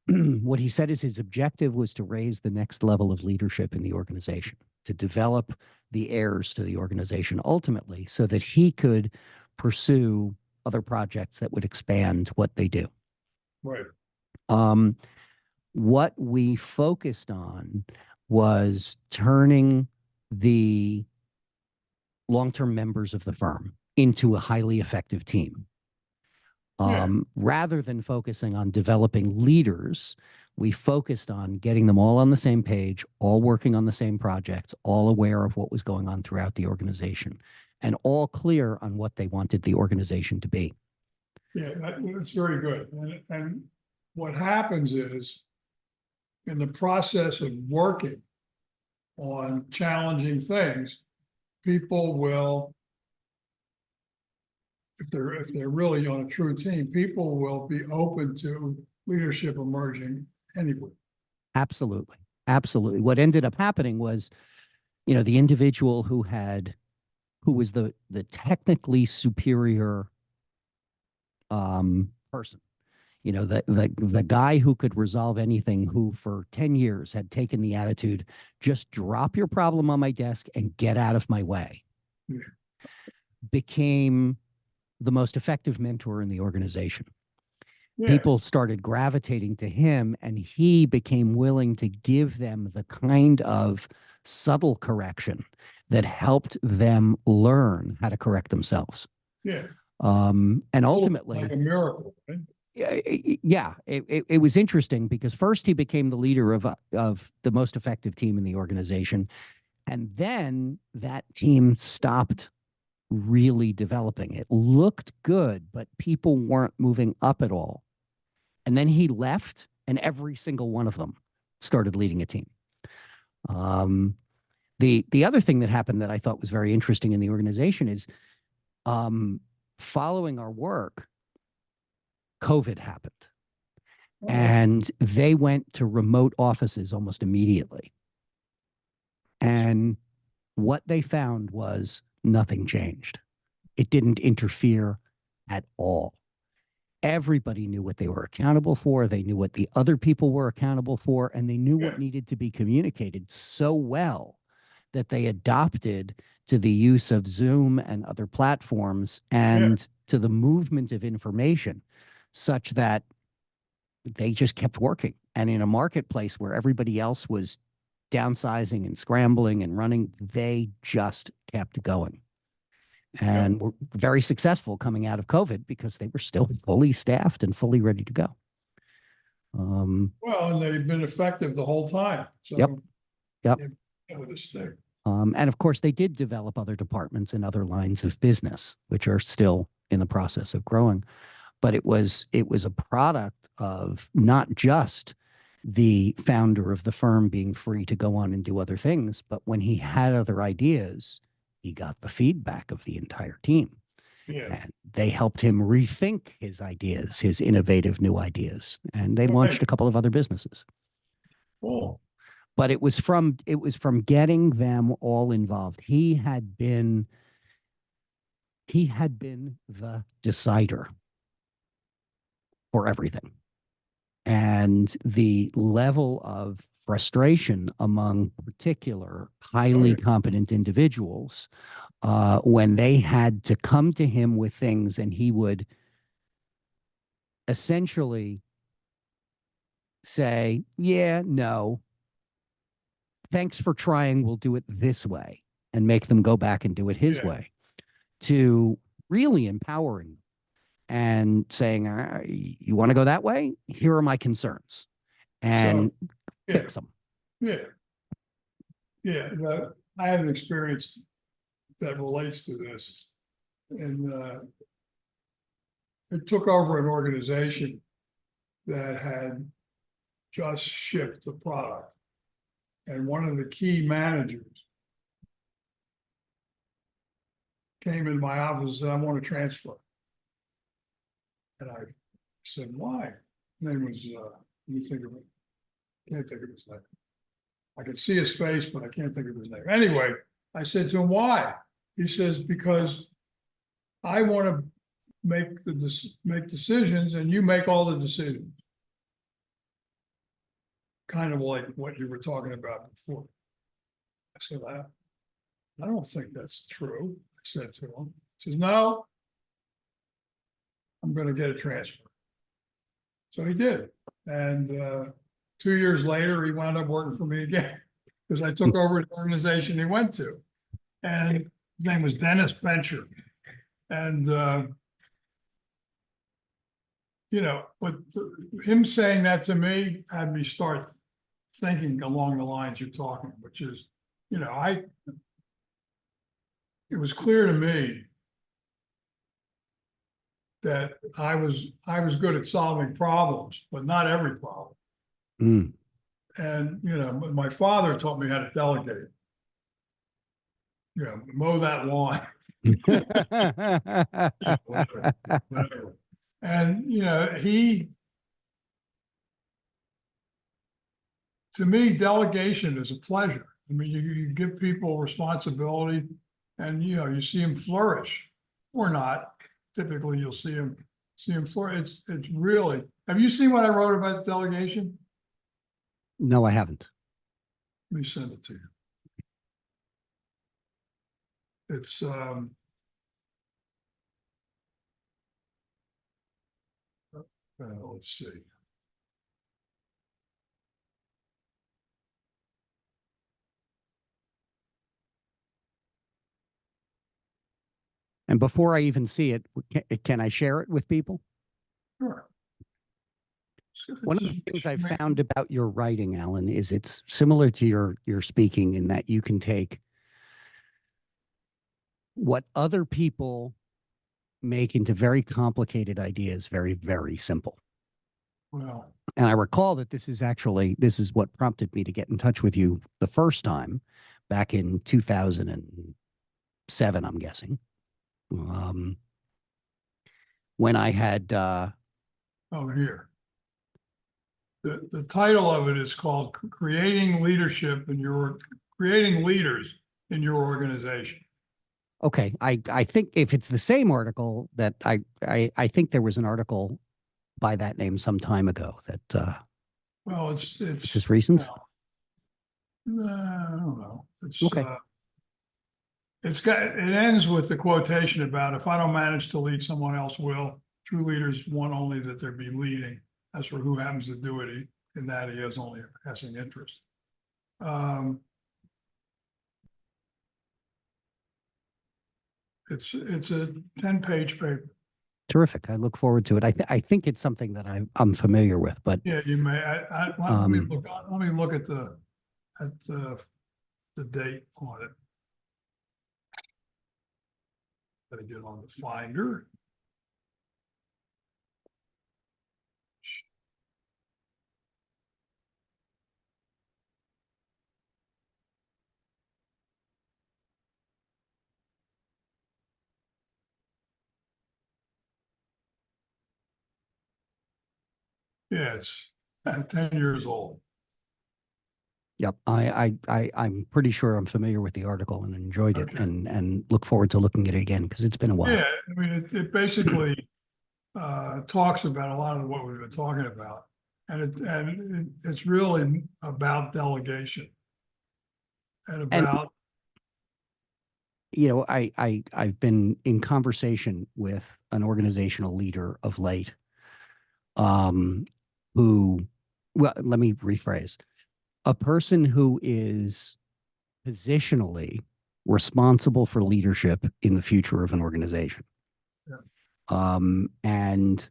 what he said is his objective was to raise the next level of leadership in the organization, to develop the heirs to the organization ultimately, so that he could pursue other projects that would expand what they do. Right. What we focused on was turning the long-term members of the firm into a highly effective team. Rather than focusing on developing leaders, we focused on getting them all on the same page, all working on the same projects, all aware of what was going on throughout the organization, and all clear on what they wanted the organization to be. Yeah, that's very good. And what happens is, in the process of working on challenging things, people will, if they're really on a true team, people will be open to leadership emerging anyway. Absolutely. Absolutely. What ended up happening was, you know, the individual who was the technically superior person, you know, the guy who could resolve anything, who for 10 years had taken the attitude, just drop your problem on my desk and get out of my way, became the most effective mentor in the organization. People started gravitating to him, and he became willing to give them the kind of subtle correction that helped them learn how to correct themselves. And ultimately, like a miracle, right? Yeah, it was interesting because first he became the leader of the most effective team in the organization. And then that team stopped really developing. It looked good, but people weren't moving up at all. And then he left, and every single one of them started leading a team. The other thing that happened that I thought was very interesting in the organization is following our work, COVID happened. And they went to remote offices almost immediately. And what they found was nothing changed. It didn't interfere at all. Everybody knew what they were accountable for. They knew what the other people were accountable for, and they knew what needed to be communicated so well that they adopted to the use of Zoom and other platforms and to the movement of information, such that they just kept working. And in a marketplace where everybody else was downsizing and scrambling and running, they just kept going. And were very successful coming out of COVID because they were still fully staffed and fully ready to go. Well, and they've been effective the whole time. So Yep. with a stick. And of course, they did develop other departments and other lines of business, which are still in the process of growing. But it was a product of not just the founder of the firm being free to go on and do other things, but when he had other ideas, he got the feedback of the entire team. And they helped him rethink his ideas, his innovative new ideas. And they launched a couple of other businesses. Cool. But it was from getting them all involved. He had been the decider for everything. And the level of frustration among particular highly competent individuals when they had to come to him with things, and he would essentially say, yeah, no, thanks for trying, we'll do it this way, and make them go back and do it his way, to really empowering and saying, you want to go that way? Here are my concerns, and fix them. I have an experience that relates to this. And it took over an organization that had just shipped the product. And one of the key managers came in my office and said, I want to transfer. And I said, why? His name was, let me think of it. Can't think of his name. I can see his face, but I can't think of his name. Anyway, I said to him, why? He says, because I want to make decisions and you make all the decisions. Kind of like what you were talking about before. I said, I don't think that's true. I said to him. He says, no, I'm going to get a transfer. So he did. And 2 years later, he wound up working for me again because I took over the organization he went to. And his name was Dennis Bencher. And, but him saying that to me had me start thinking along the lines you're talking, which is, it was clear to me that I was good at solving problems, but not every problem. And, my father taught me how to delegate. Mow that lawn. Whatever. And, to me, delegation is a pleasure. I mean, you give people responsibility and, you see them flourish or not. Typically, you'll see them flourish. It's really, have you seen what I wrote about delegation? No, I haven't. Let me send it to you. It's, let's see. And before I even see it, can I share it with people? Sure. One of the things I've found about your writing, Allan, is it's similar to your speaking in that you can take what other people make into very complicated ideas very, very simple. Well, And I recall that this is what prompted me to get in touch with you the first time back in 2007, I'm guessing. When I had here. The title of it is called Creating Leaders in Your Organization. okay, I think if it's the same article that I think there was an article by that name some time ago that Well, it's this is recent. I don't know. It's okay. It ends with the quotation about, if I don't manage to lead, someone else will. True leaders want only that there be leading. As for who happens to do it, in that he has only a passing interest. It's a 10-page paper. Terrific. I look forward to it. I think it's something that I'm familiar with, but yeah, you may. Let me look at the date on it. Gotta get on the Finder. Yeah, it's 10 years old. yep, I'm pretty sure I'm familiar with the article and enjoyed it, Okay. and look forward to looking at it again because it's been a while. Yeah, I mean, it basically talks about a lot of what we've been talking about, and it's really about delegation and about. You know, I've been in conversation with an organizational leader of late, who, well, let me rephrase, a person who is positionally responsible for leadership in the future of an organization. Yeah. And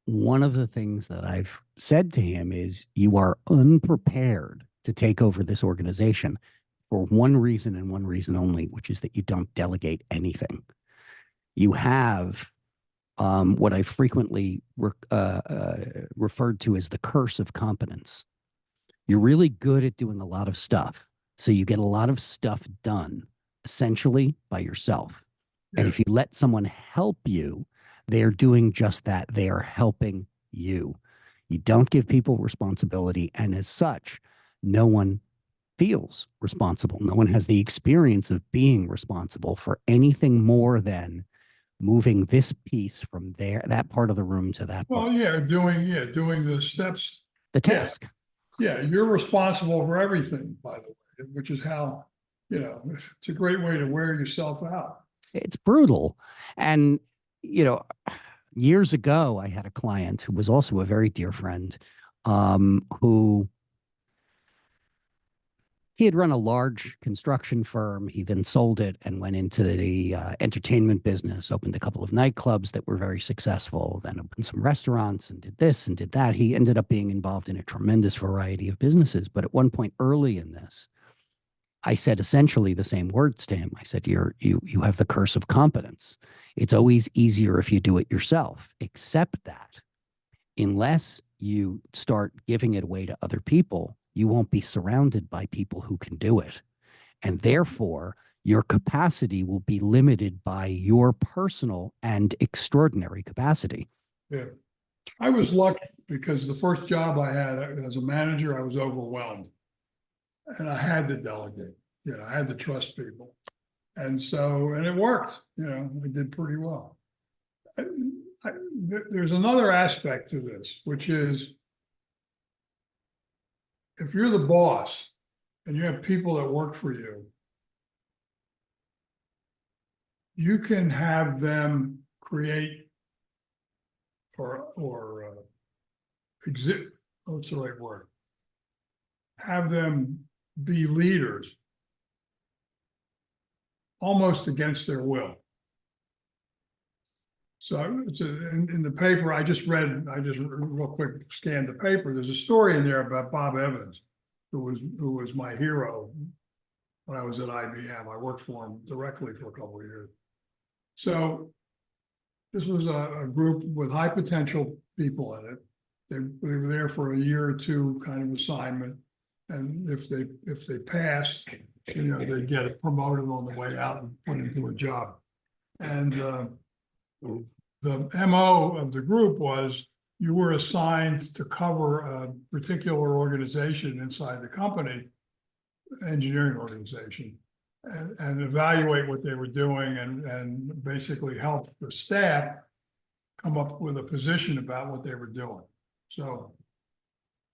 one of the things that I've said to him is, you are unprepared to take over this organization for one reason and one reason only, which is that you don't delegate anything. You have what I frequently referred to as the curse of competence. You're really good at doing a lot of stuff, so you get a lot of stuff done essentially by yourself. Yeah. And if you let someone help you, they're doing just that. They are helping you. You don't give people responsibility, and as such, no one feels responsible. No one has the experience of being responsible for anything more than moving this piece from that part of the room to that part. Well, yeah, doing the steps. The task. Yeah, you're responsible for everything, by the way, which is how, it's a great way to wear yourself out. It's brutal. And, years ago, I had a client who was also a very dear friend, who he had run a large construction firm. He then sold it and went into the entertainment business, opened a couple of nightclubs that were very successful, then opened some restaurants and did this and did that. He ended up being involved in a tremendous variety of businesses. But at one point early in this, I said essentially the same words to him. I said, you have the curse of competence. It's always easier if you do it yourself, except that unless you start giving it away to other people, you won't be surrounded by people who can do it. And therefore, your capacity will be limited by your personal and extraordinary capacity. Yeah. I was lucky because the first job I had as a manager, I was overwhelmed. And I had to delegate, I had to trust people. And it worked, we did pretty well. There's another aspect to this, which is, if you're the boss and you have people that work for you, you can have them create or exhibit, what's the right word? Have them be leaders almost against their will. So it's in the paper, I just real quick scanned the paper. There's a story in there about Bob Evans, who was my hero when I was at IBM. I worked for him directly for a couple of years. So this was a group with high potential people in it. They were there for a year or two kind of assignment. And if they passed, they'd get promoted on the way out and put into a job. And the MO of the group was you were assigned to cover a particular organization inside the company, engineering organization, and evaluate what they were doing and basically help the staff come up with a position about what they were doing. So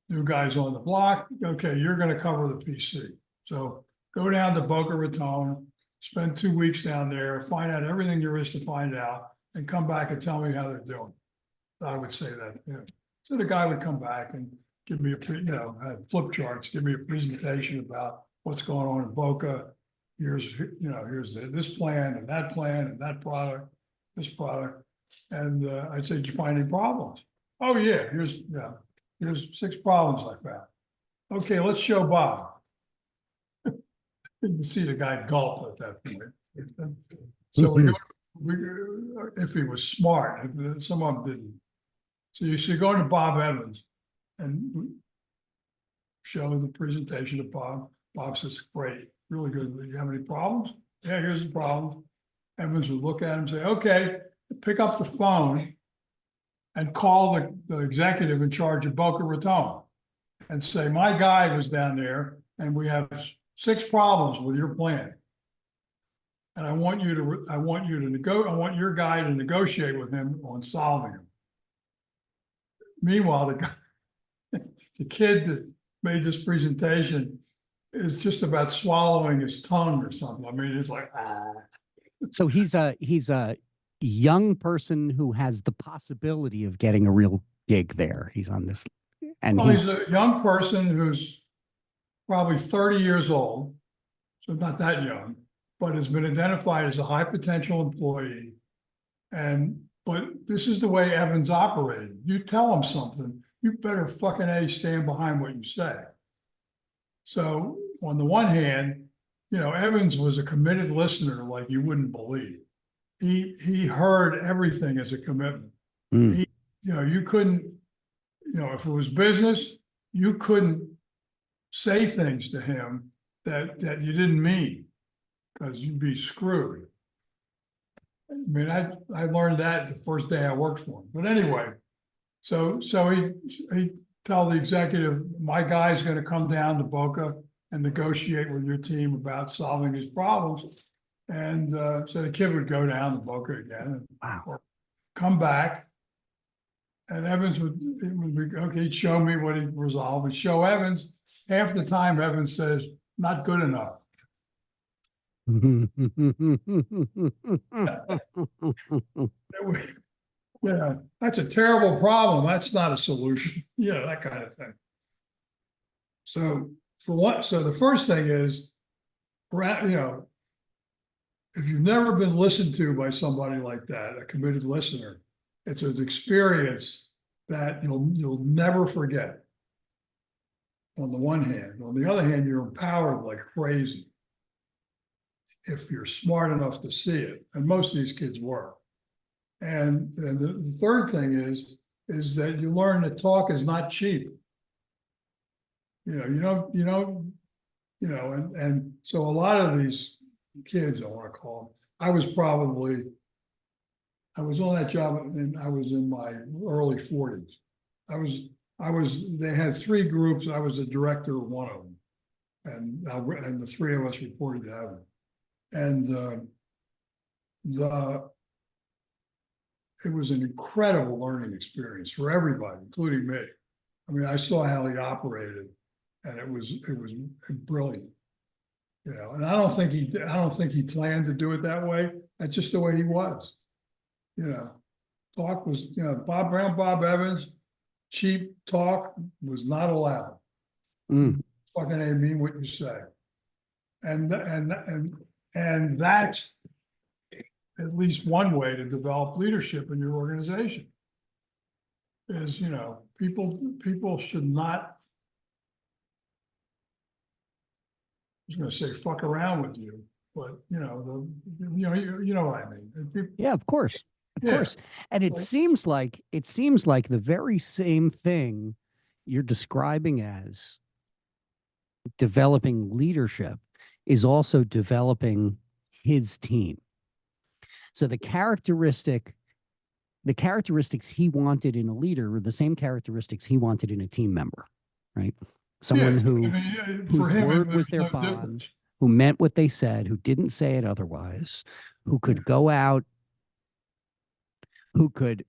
new guys on the block, okay, you're going to cover the PC. So go down to Boca Raton, spend 2 weeks down there, find out everything there is to find out, and come back and tell me how they're doing. I would say that. So the guy would come back and give me had flip charts, give me a presentation about what's going on in Boca. Here's this plan and that product, this product. And I'd say, did you find any problems? Oh yeah, here's 6 problems I found. Okay, let's show Bob. You can see the guy gulp at that point. So if he was smart, if some of them didn't. So you should go into Bob Evans and show the presentation of Bob. Bob says, great, really good. Do you have any problems? Yeah, here's the problem. Evans would look at him and say, okay, pick up the phone and call the executive in charge of Boca Raton and say, my guy was down there and we have 6 problems with your plan. And I want your guy to negotiate with him on solving them. Meanwhile, the kid that made this presentation is just about swallowing his tongue or something. I mean, it's like, ah. So he's a young person who has the possibility of getting a real gig there. He's on this, and he's a young person who's probably 30 years old, so not that young, but has been identified as a high potential employee. But this is the way Evans operated. You tell him something, you better fucking stand behind what you say. So on the one hand, Evans was a committed listener like you wouldn't believe. He heard everything as a commitment. You couldn't, if it was business, you couldn't say things to him that you didn't mean, because you'd be screwed. I mean, I learned that the first day I worked for him. But anyway, so he tell the executive, my guy's going to come down to Boca and negotiate with your team about solving his problems. And so the kid would go down to Boca again and come back. And Evans would be, okay, he'd show me what he resolved. He'd show Evans. Half the time, Evans says, not good enough. That's a terrible problem. That's not a solution. That kind of thing. So the first thing is, if you've never been listened to by somebody like that, a committed listener, it's an experience that you'll never forget. On the one hand, on the other hand, you're empowered like crazy if you're smart enough to see it, and most of these kids were. And the third thing is that you learn that talk is not cheap. And so a lot of these kids, I want to call them, I was on that job and I was in my early 40s. They had 3 groups. I was the director of one of them. And the 3 of us reported to Evan. And it was an incredible learning experience for everybody, including me. I mean, I saw how he operated, and it was brilliant. And I don't think he planned to do it that way. That's just the way he was. Talk was, Bob Brown, Bob Evans, cheap talk was not allowed. Fucking I mean what you say. And at least one way to develop leadership in your organization. Is, people should not, I was going to say fuck around with you, but you know what I mean. Yeah, of course. Of Yeah. course. And it Like- seems like the very same thing you're describing as developing leadership is also developing his team. So the characteristics he wanted in a leader were the same characteristics he wanted in a team member, right? Someone whose word was their bond, who meant what they said, who didn't say it otherwise, who could go out, who could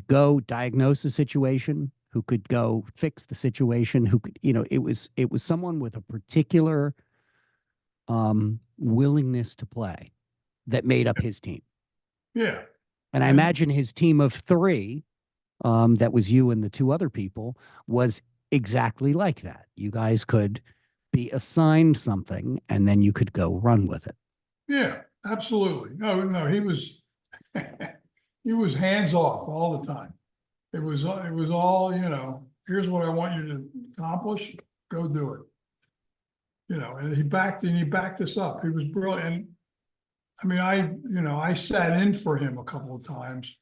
go diagnose the situation, who could go fix the situation, who could, it was someone with a particular willingness to play that made up his team. Yeah. And I imagine his team of 3, that was you and the 2 other people, was exactly like that. You guys could be assigned something and then you could go run with it. Yeah, absolutely. No, he was he was hands off all the time. It was all, here's what I want you to accomplish, go do it. And he backed us up. He was brilliant. And I mean, I sat in for him a couple of times.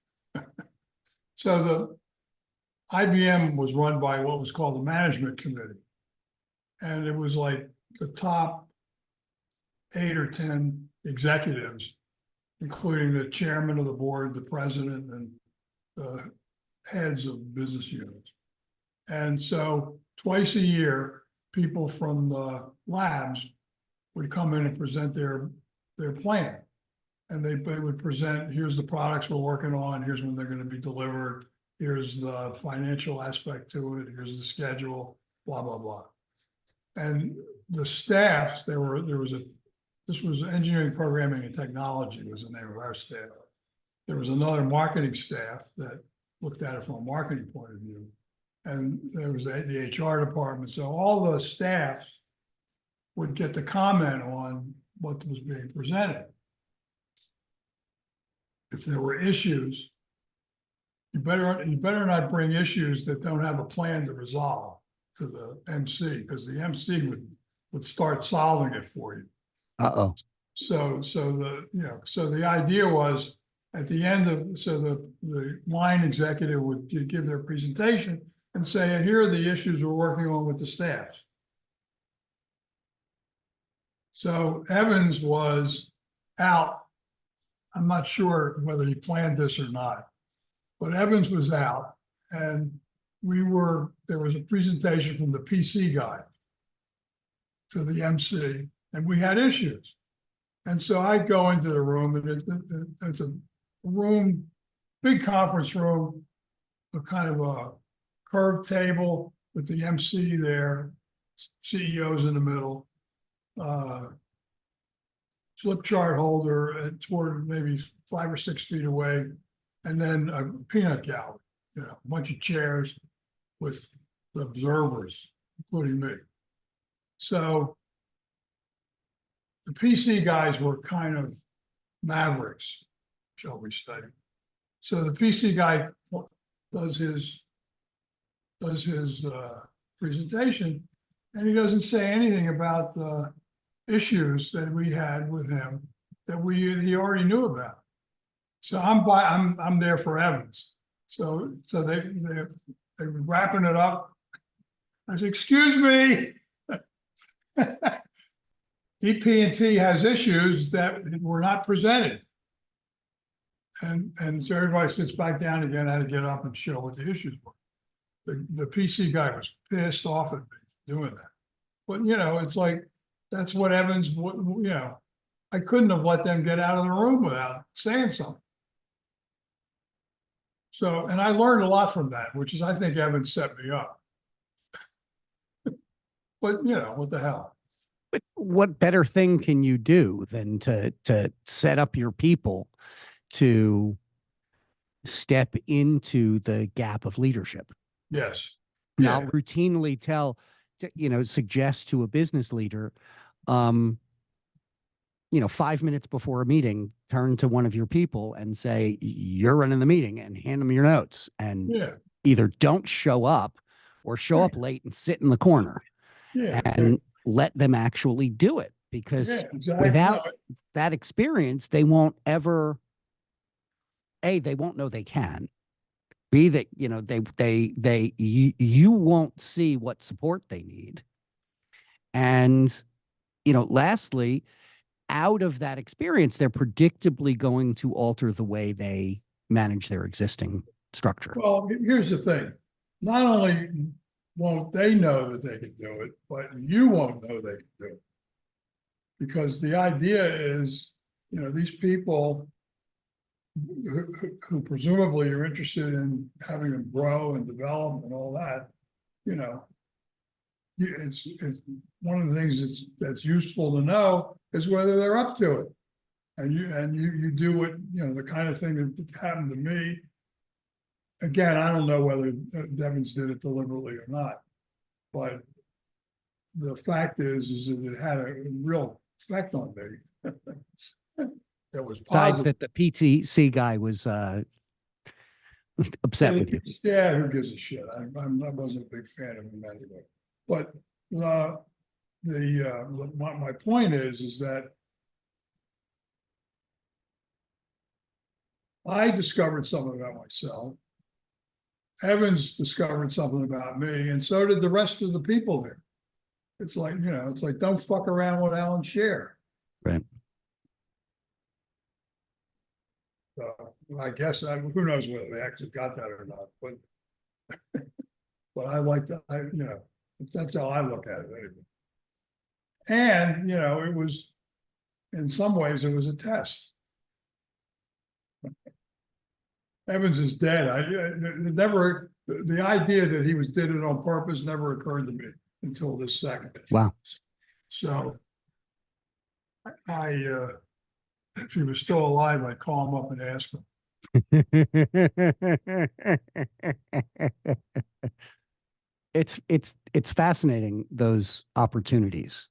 So the IBM was run by what was called the management committee. And it was like the top 8 or 10 executives, including the chairman of the board, the president, and the heads of business units. And so twice a year, people from the labs would come in and present their plan. And they would present, here's the products we're working on, here's when they're going to be delivered, here's the financial aspect to it, here's the schedule, blah, blah, blah. And the staffs, this was engineering, programming, and technology was the name of our staff. There was another marketing staff that looked at it from a marketing point of view. And there was the HR department. So all the staffs would get to comment on what was being presented. If there were issues, you better not bring issues that don't have a plan to resolve to the MC, because the MC would start solving it for you. Uh-oh. So the idea was at the end of, so the line executive would give their presentation and say, and here are the issues we're working on with the staff. So Evans was out. I'm not sure whether he planned this or not, but Evans was out, and there was a presentation from the PC guy to the MC, and we had issues. And so I go into the room, and it's a room, big conference room, a kind of a curved table with the MC there, CEOs in the middle, flip chart holder toward maybe 5 or 6 feet away, and then a peanut gallery, a bunch of chairs with the observers, including me. So the PC guys were kind of mavericks, shall we say. So the PC guy does his presentation, and he doesn't say anything about the issues that we had with him that he already knew about. So I'm there for Evans. So they're wrapping it up. I said, excuse me. EP&T has issues that were not presented. And so everybody sits back down again. I had to get up and show what the issues were. The PC guy was pissed off at me for doing that. But, it's like, that's what Evans, I couldn't have let them get out of the room without saying something. So, and I learned a lot from that, which is, I think Evans set me up. But, what the hell? But what better thing can you do than to set up your people to step into the gap of leadership? Yes. And I'll routinely suggest to a business leader, 5 minutes before a meeting, turn to one of your people and say, you're running the meeting, and hand them your notes, and Yeah, either don't show up or show yeah, up late and sit in the corner yeah, and let them actually do it. Because yeah, exactly. without that experience, they won't ever, they won't know they can. B, that, you won't see what support they need. And, lastly, out of that experience, they're predictably going to alter the way they manage their existing structure. Well, here's the thing. Not only won't they know that they can do it, but you won't know they can do it. Because the idea is, these people who presumably are interested in having them grow and develop and all that, it's one of the things that's useful to know is whether they're up to it. And you do what, the kind of thing that happened to me. Again, I don't know whether Devins did it deliberately or not, but the fact is that it had a real effect on me. That was Besides positive. that, the PTC guy was upset with you. Yeah, who gives a shit? I wasn't a big fan of him anyway. But my point is that I discovered something about myself. Evans discovered something about me, and so did the rest of the people there. It's like, don't fuck around with Allan Scherr. Right. So I guess who knows whether they actually got that or not, but I like that. That's how I look at it anyway. And it was, in some ways, it was a test. Evans is dead. The idea that he did it on purpose never occurred to me until this second. Wow. So if he was still alive, I'd call him up and ask him. It's fascinating, those opportunities.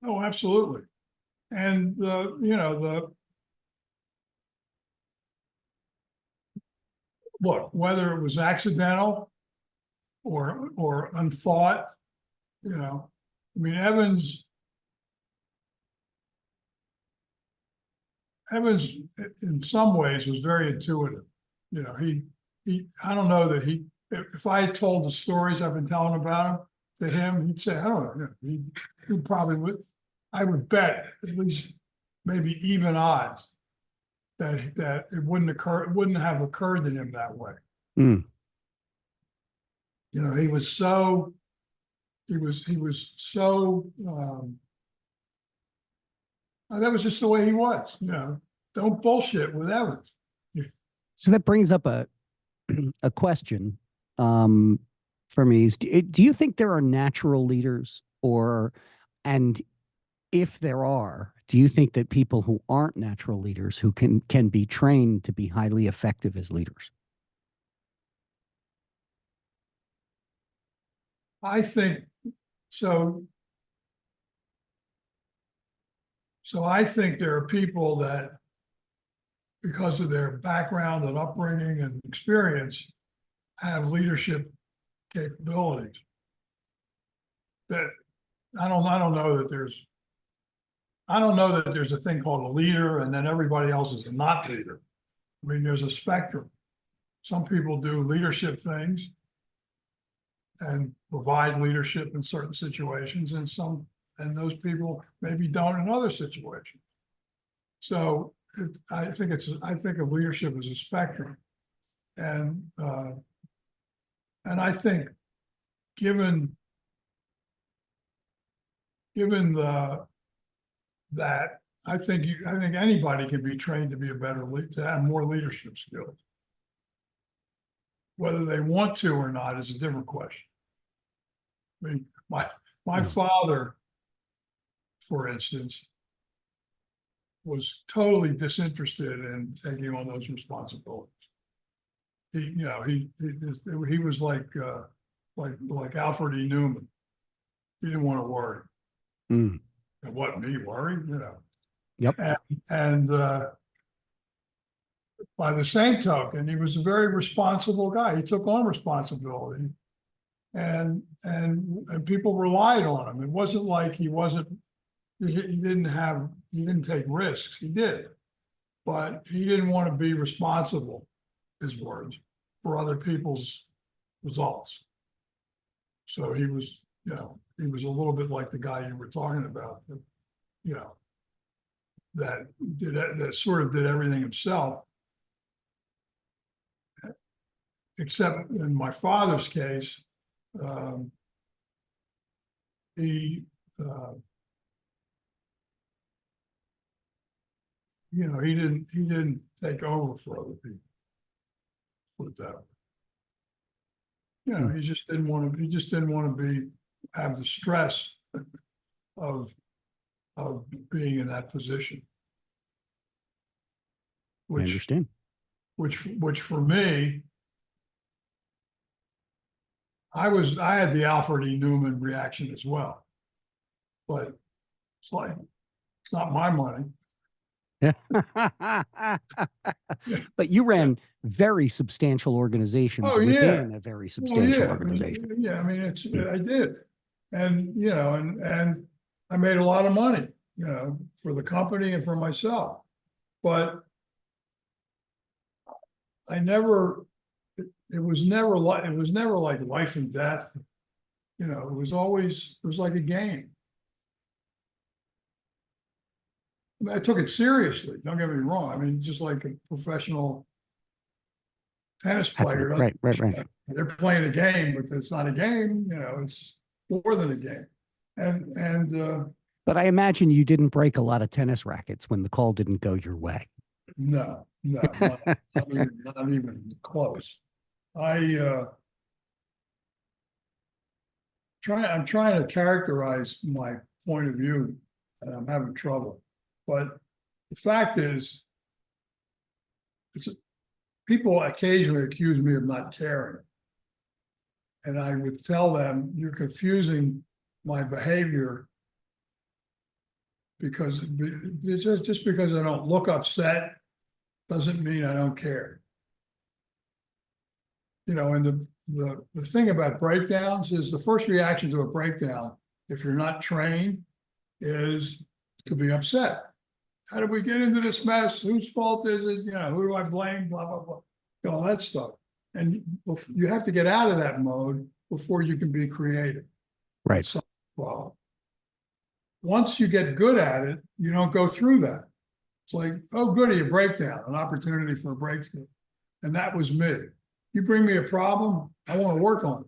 Oh, absolutely. And look, whether it was accidental or unthought, Evans in some ways was very intuitive. I don't know that if I had told the stories I've been telling about him to him, he'd say, I don't know. He probably would. I would bet at least maybe even odds that it wouldn't have occurred to him that way. Mm. He was so that was just the way he was. Don't bullshit with Evans. So that brings up a question for me. Is, do you think there are natural leaders, and if there are, do you think that people who aren't natural leaders who can be trained to be highly effective as leaders? I think so. So I think there are people that, because of their background and upbringing and experience, have leadership capabilities. That I don't know that there's a thing called a leader and then everybody else is a not leader. There's a spectrum. Some people do leadership things and provide leadership in certain situations, and those people maybe don't in other situations. So I think of leadership as a spectrum, and I think given that I think anybody can be trained to be a better leader, to have more leadership skills. Whether they want to or not is a different question. My father, for instance, was totally disinterested in taking on those responsibilities. He was like Alfred E. Newman. He didn't want to worry. Mm. And what, me worry? Yep. And by the same token, he was a very responsible guy. He took on responsibility, and people relied on him. It wasn't like he didn't take risks. He did, but he didn't want to be responsible, his words, for other people's results. So he was a little bit like the guy you were talking about, that sort of did everything himself. Except in my father's case, he didn't take over for other people. Put it that way. He just didn't want to have the stress of being in that position. I understand. Which for me, I had the Alfred E. Newman reaction as well, but it's not my money. But you ran very substantial organizations within a very substantial organization. I did. And, and I made a lot of money, for the company and for myself. But it was never like life and death. It was like a game. I took it seriously. Don't get me wrong. Just like a professional tennis player. Right. They're playing a game, but it's not a game. It's more than a game. But I imagine you didn't break a lot of tennis rackets when the call didn't go your way. No, not even close. I'm trying to characterize my point of view, and I'm having trouble. But the fact is, people occasionally accuse me of not caring. And I would tell them, you're confusing my behavior because just because I don't look upset doesn't mean I don't care. And the thing about breakdowns is the first reaction to a breakdown, if you're not trained, is to be upset. How did we get into this mess? Whose fault is it? Who do I blame? Blah, blah, blah. All that stuff. And you have to get out of that mode before you can be creative. Right. Well, once you get good at it, you don't go through that. It's like, oh, goody, a breakdown, an opportunity for a breakthrough. And that was me. You bring me a problem, I want to work on it.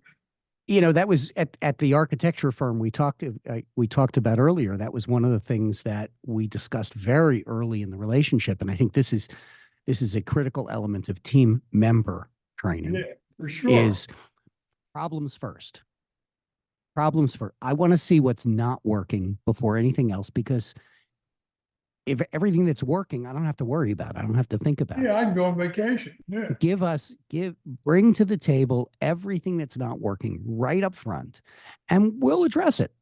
That was at the architecture firm we talked about earlier. That was one of the things that we discussed very early in the relationship. And I think this is a critical element of team member training. Yeah, for sure. Is problems first. Problems first. I want to see what's not working before anything else, because if everything that's working, I don't have to worry about it. I don't have to think about it. Yeah, I can go on vacation. Yeah. Bring to the table everything that's not working right up front, and we'll address it.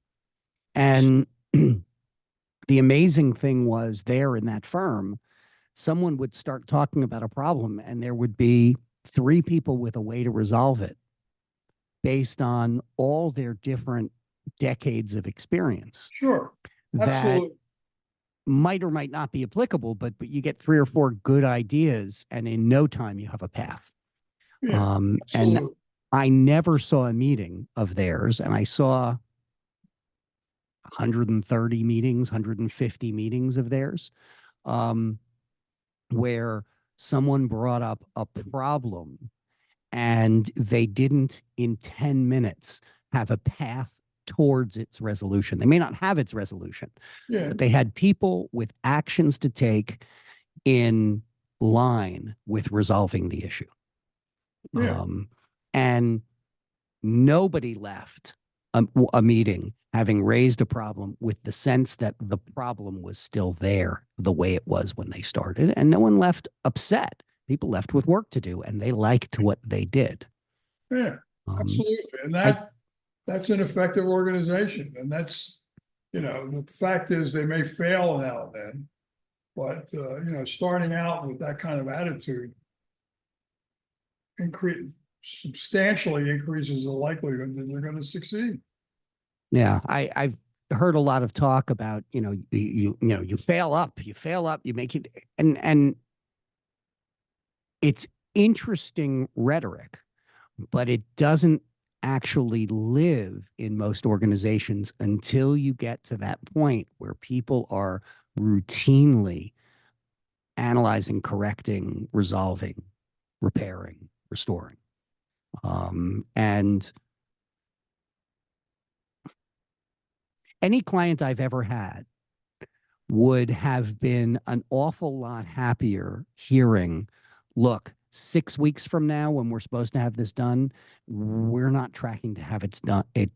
And the amazing thing was, there in that firm, someone would start talking about a problem and there would be 3 people with a way to resolve it based on all their different decades of experience. Sure. Absolutely. That might or might not be applicable, but you get 3 or 4 good ideas, and in no time you have a path. Yeah, and I never saw a meeting of theirs, and I saw 130 meetings, 150 meetings of theirs, where someone brought up a problem and they didn't in 10 minutes have a path towards its resolution. They may not have its resolution, but they had people with actions to take in line with resolving the issue. Yeah. And nobody left a meeting having raised a problem with the sense that the problem was still there the way it was when they started, and no one left upset. People left with work to do, and they liked what they did. Yeah, absolutely. And that's an effective organization. And that's, the fact is they may fail now and then, But, starting out with that kind of attitude substantially increases the likelihood that they're going to succeed. Yeah, I've heard a lot of talk about, you fail up, you make it, and it's interesting rhetoric, but it doesn't actually live in most organizations until you get to that point where people are routinely analyzing, correcting, resolving, repairing, restoring. And any client I've ever had would have been an awful lot happier hearing, look, 6 weeks from now, when we're supposed to have this done, we're not tracking to have it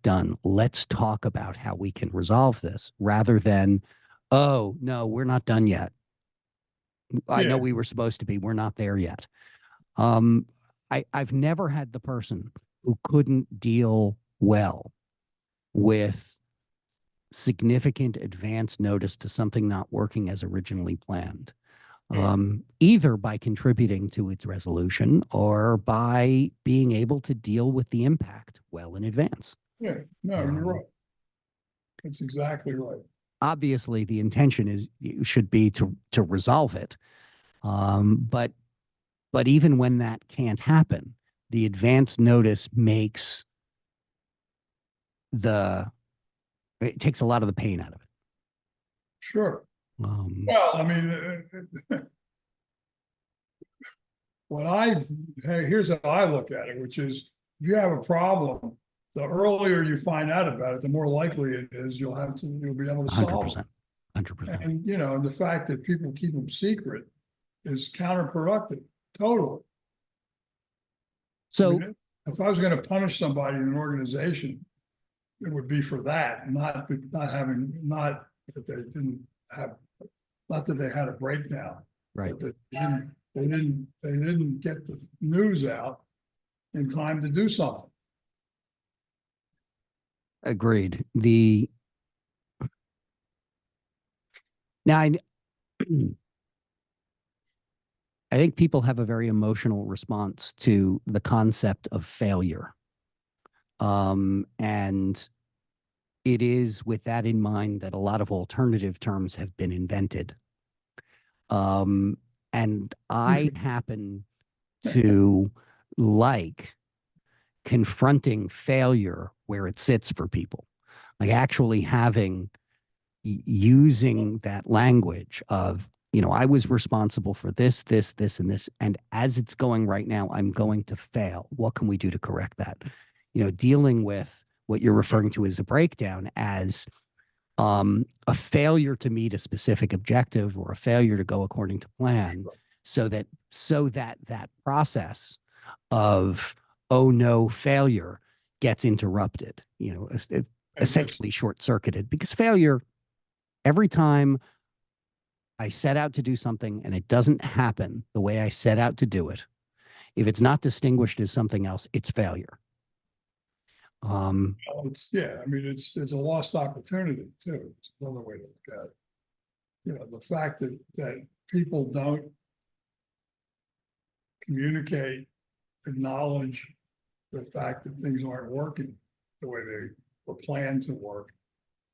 done. Let's talk about how we can resolve this, rather than, oh, no, we're not done yet. I know we were supposed to be. We're not there yet. I've never had the person who couldn't deal well with significant advance notice to something not working as originally planned, either by contributing to its resolution or by being able to deal with the impact well in advance. Yeah, no, you're right. That's exactly right. Obviously, the intention should be to resolve it, but even when that can't happen, the advance notice it takes a lot of the pain out of it. Sure. Well, I mean, here's how I look at it, which is, if you have a problem, the earlier you find out about it, the more likely it is you'll be able to solve it. 100%. And, and the fact that people keep them secret is counterproductive, totally. So, I mean, if I was going to punish somebody in an organization, it would be for that, not that they had a breakdown, right? But they didn't get the news out in time to do something. Agreed. Now, I think people have a very emotional response to the concept of failure. And it is with that in mind that a lot of alternative terms have been invented. And I happen to like confronting failure where it sits for people, like actually using that language of, I was responsible for this, this, this, and this, and as it's going right now, I'm going to fail. What can we do to correct that? Dealing with what you're referring to as a breakdown as a failure to meet a specific objective or a failure to go according to plan, so that that process of, oh no, failure gets interrupted, essentially short-circuited, because failure, every time I set out to do something and it doesn't happen the way I set out to do it, if it's not distinguished as something else, it's failure. I mean, it's a lost opportunity too. It's another way to look at it. The fact that people don't communicate, acknowledge the fact that things aren't working the way they were planned to work.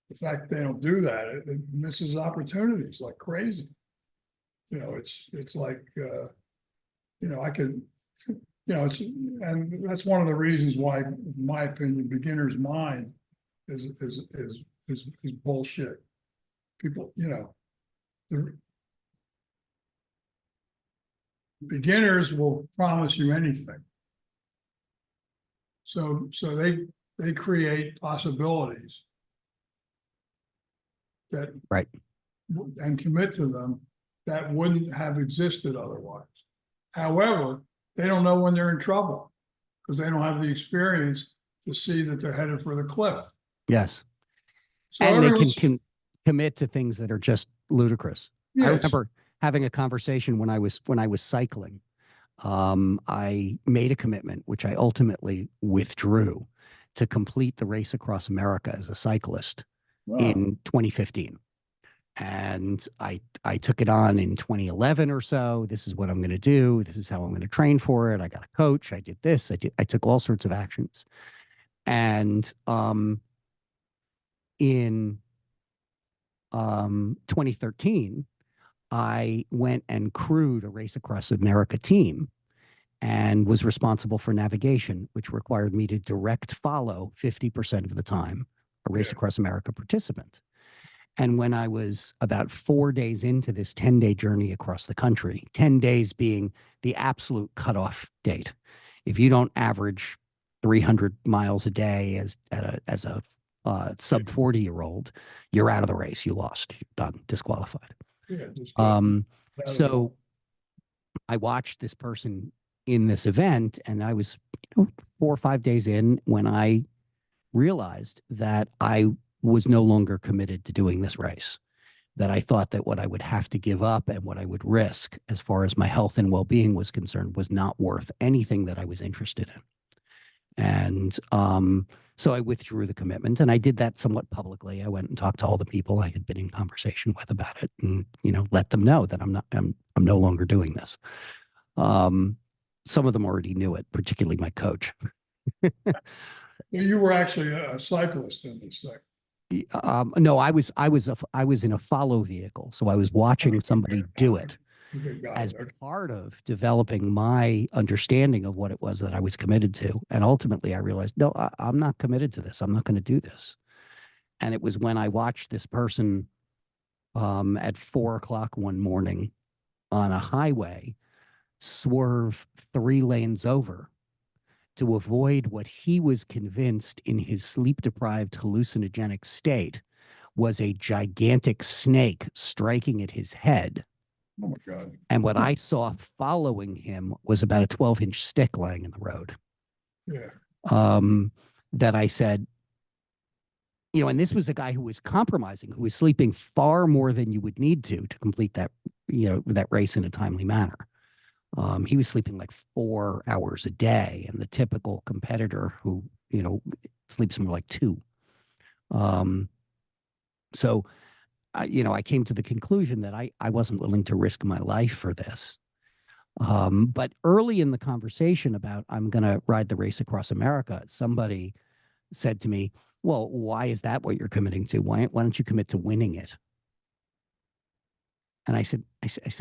The fact that they don't do that, it misses opportunities like crazy. It's like, I could, and that's one of the reasons why, in my opinion, beginner's mind is bullshit. People, the beginners will promise you anything. So they create possibilities that right, and commit to them that wouldn't have existed otherwise. However, they don't know when they're in trouble because they don't have the experience to see that they're headed for the cliff. Yes. So and they can commit to things that are just ludicrous. Yes. I remember having a conversation when I was cycling. I made a commitment, which I ultimately withdrew, to complete the race across America as a cyclist in 2015. And I took it on in 2011 or so. This is what I'm going to do. This is how I'm going to train for it. I got a coach. I did this. I took all sorts of actions. And in 2013, I went and crewed a Race Across America team and was responsible for navigation, which required me to direct follow 50% of the time a Race Across America participant. And when I was about 4 days into this 10-day journey across the country, 10 days being the absolute cutoff date, if you don't average 300 miles a day as a sub 40-year-old, you're out of the race. You lost. You're done. Disqualified. So I watched this person in this event, and I was 4 or 5 days in when I realized that I was no longer committed to doing this race, that I thought that what I would have to give up and what I would risk as far as my health and well-being was concerned was not worth anything that I was interested in. And so I withdrew the commitment, and I did that somewhat publicly. I went and talked to all the people I had been in conversation with about it, and let them know that I'm no longer doing this. Some of them already knew it, particularly my coach. You were actually a cyclist in this thing. No, I was in a follow vehicle, so I was watching somebody do it as part of developing my understanding of what it was that I was committed to. And ultimately, I realized, no, I'm not committed to this. I'm not going to do this. And it was when I watched this person at 4 o'clock one morning on a highway swerve 3 lanes over to avoid what he was convinced in his sleep-deprived hallucinogenic state was a gigantic snake striking at his head. Oh, my God. And what I saw following him was about a 12-inch stick lying in the road. That I said, and this was a guy who was compromising, who was sleeping far more than you would need to complete that, that race in a timely manner. He was sleeping like 4 hours a day, and the typical competitor who, sleeps more like 2. So, I came to the conclusion that I wasn't willing to risk my life for this. But early in the conversation about I'm going to ride the Race Across America, somebody said to me, well, why is that what you're committing to? Why don't you commit to winning it? And I said,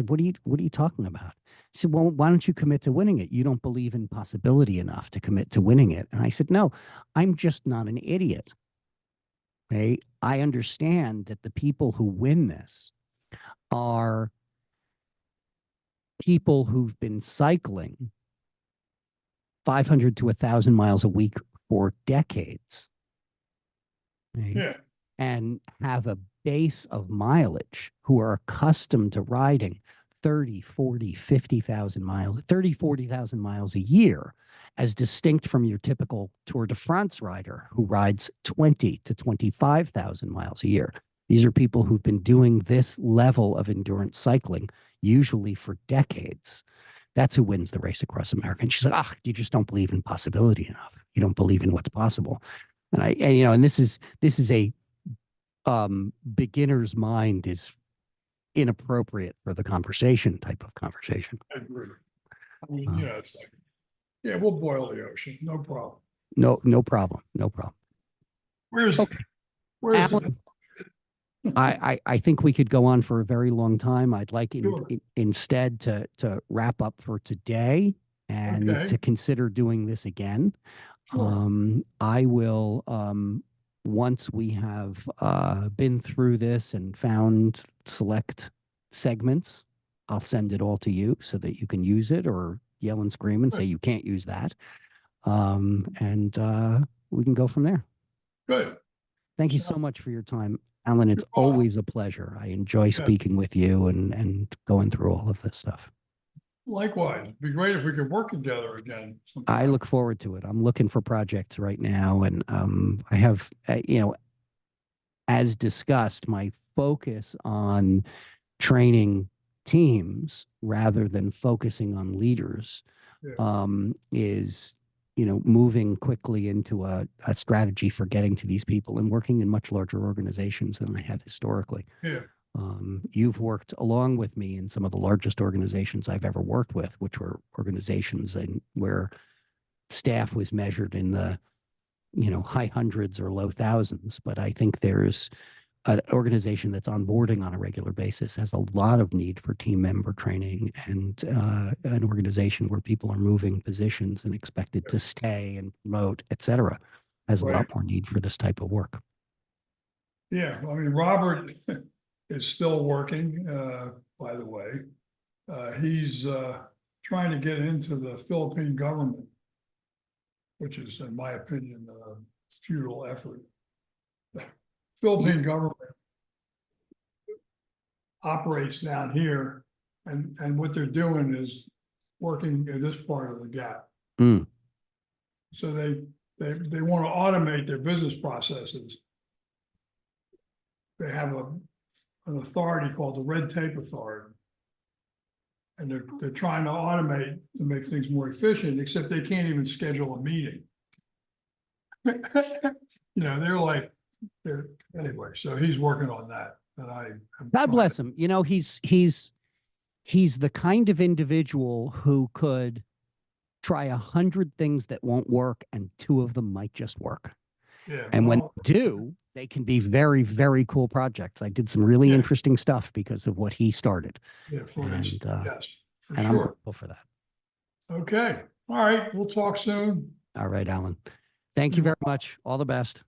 what are you talking about? He said, well, why don't you commit to winning it? You don't believe in possibility enough to commit to winning it. And I said, no, I'm just not an idiot. Okay. I understand that the people who win this are people who've been cycling 500 to 1,000 miles a week for decades. Okay? And have a base of mileage, who are accustomed to riding 30, 40, 50,000 miles, 30, 40,000 miles a year, as distinct from your typical Tour de France rider who rides 20 to 25,000 miles a year. These are people who've been doing this level of endurance cycling, usually for decades. That's who wins the Race Across America. And she's like, you just don't believe in possibility enough. You don't believe in what's possible. And this is a beginner's mind is inappropriate for the conversation type of conversation. I agree. I mean, it's like, we'll boil the ocean. No problem. No problem. Where's Allan, I think we could go on for a very long time. I'd like instead to wrap up for today and to consider doing this again. Sure. I will, once we have been through this and found select segments, I'll send it all to you so that you can use it, or yell and scream and say you can't use that. And we can go from there. Good. Thank you so much for your time, Allan. It's always a pleasure. I enjoy speaking with you and going through all of this stuff. Likewise. It'd be great if we could work together again sometime. I look forward to it. I'm looking for projects right now. And I have, as discussed, my focus on training teams rather than focusing on leaders is, moving quickly into a strategy for getting to these people and working in much larger organizations than I have historically. You've worked along with me in some of the largest organizations I've ever worked with, which were organizations where staff was measured in the, high hundreds or low thousands. But I think there's an organization that's onboarding on a regular basis has a lot of need for team member training, and an organization where people are moving positions and expected to stay and promote, et cetera, has a lot more need for this type of work. Yeah, I mean, Robert is still working, by the way. He's trying to get into the Philippine government, which is, in my opinion, a futile effort. The Philippine government operates down here, and what they're doing is working in this part of the gap. So they want to automate their business processes. They have an authority called the Red Tape Authority. And they're trying to automate to make things more efficient, except they can't even schedule a meeting. Anyway, so he's working on that. And God bless him. He's the kind of individual who could try 100 things that won't work, and 2 of them might just work. Yeah, and when they do, they can be very, very cool projects. I did some really interesting stuff because of what he started. Yeah, for instance. Yes, for and sure. I'm grateful for that. Okay. All right. We'll talk soon. All right, Allan. Thank you very much. All the best.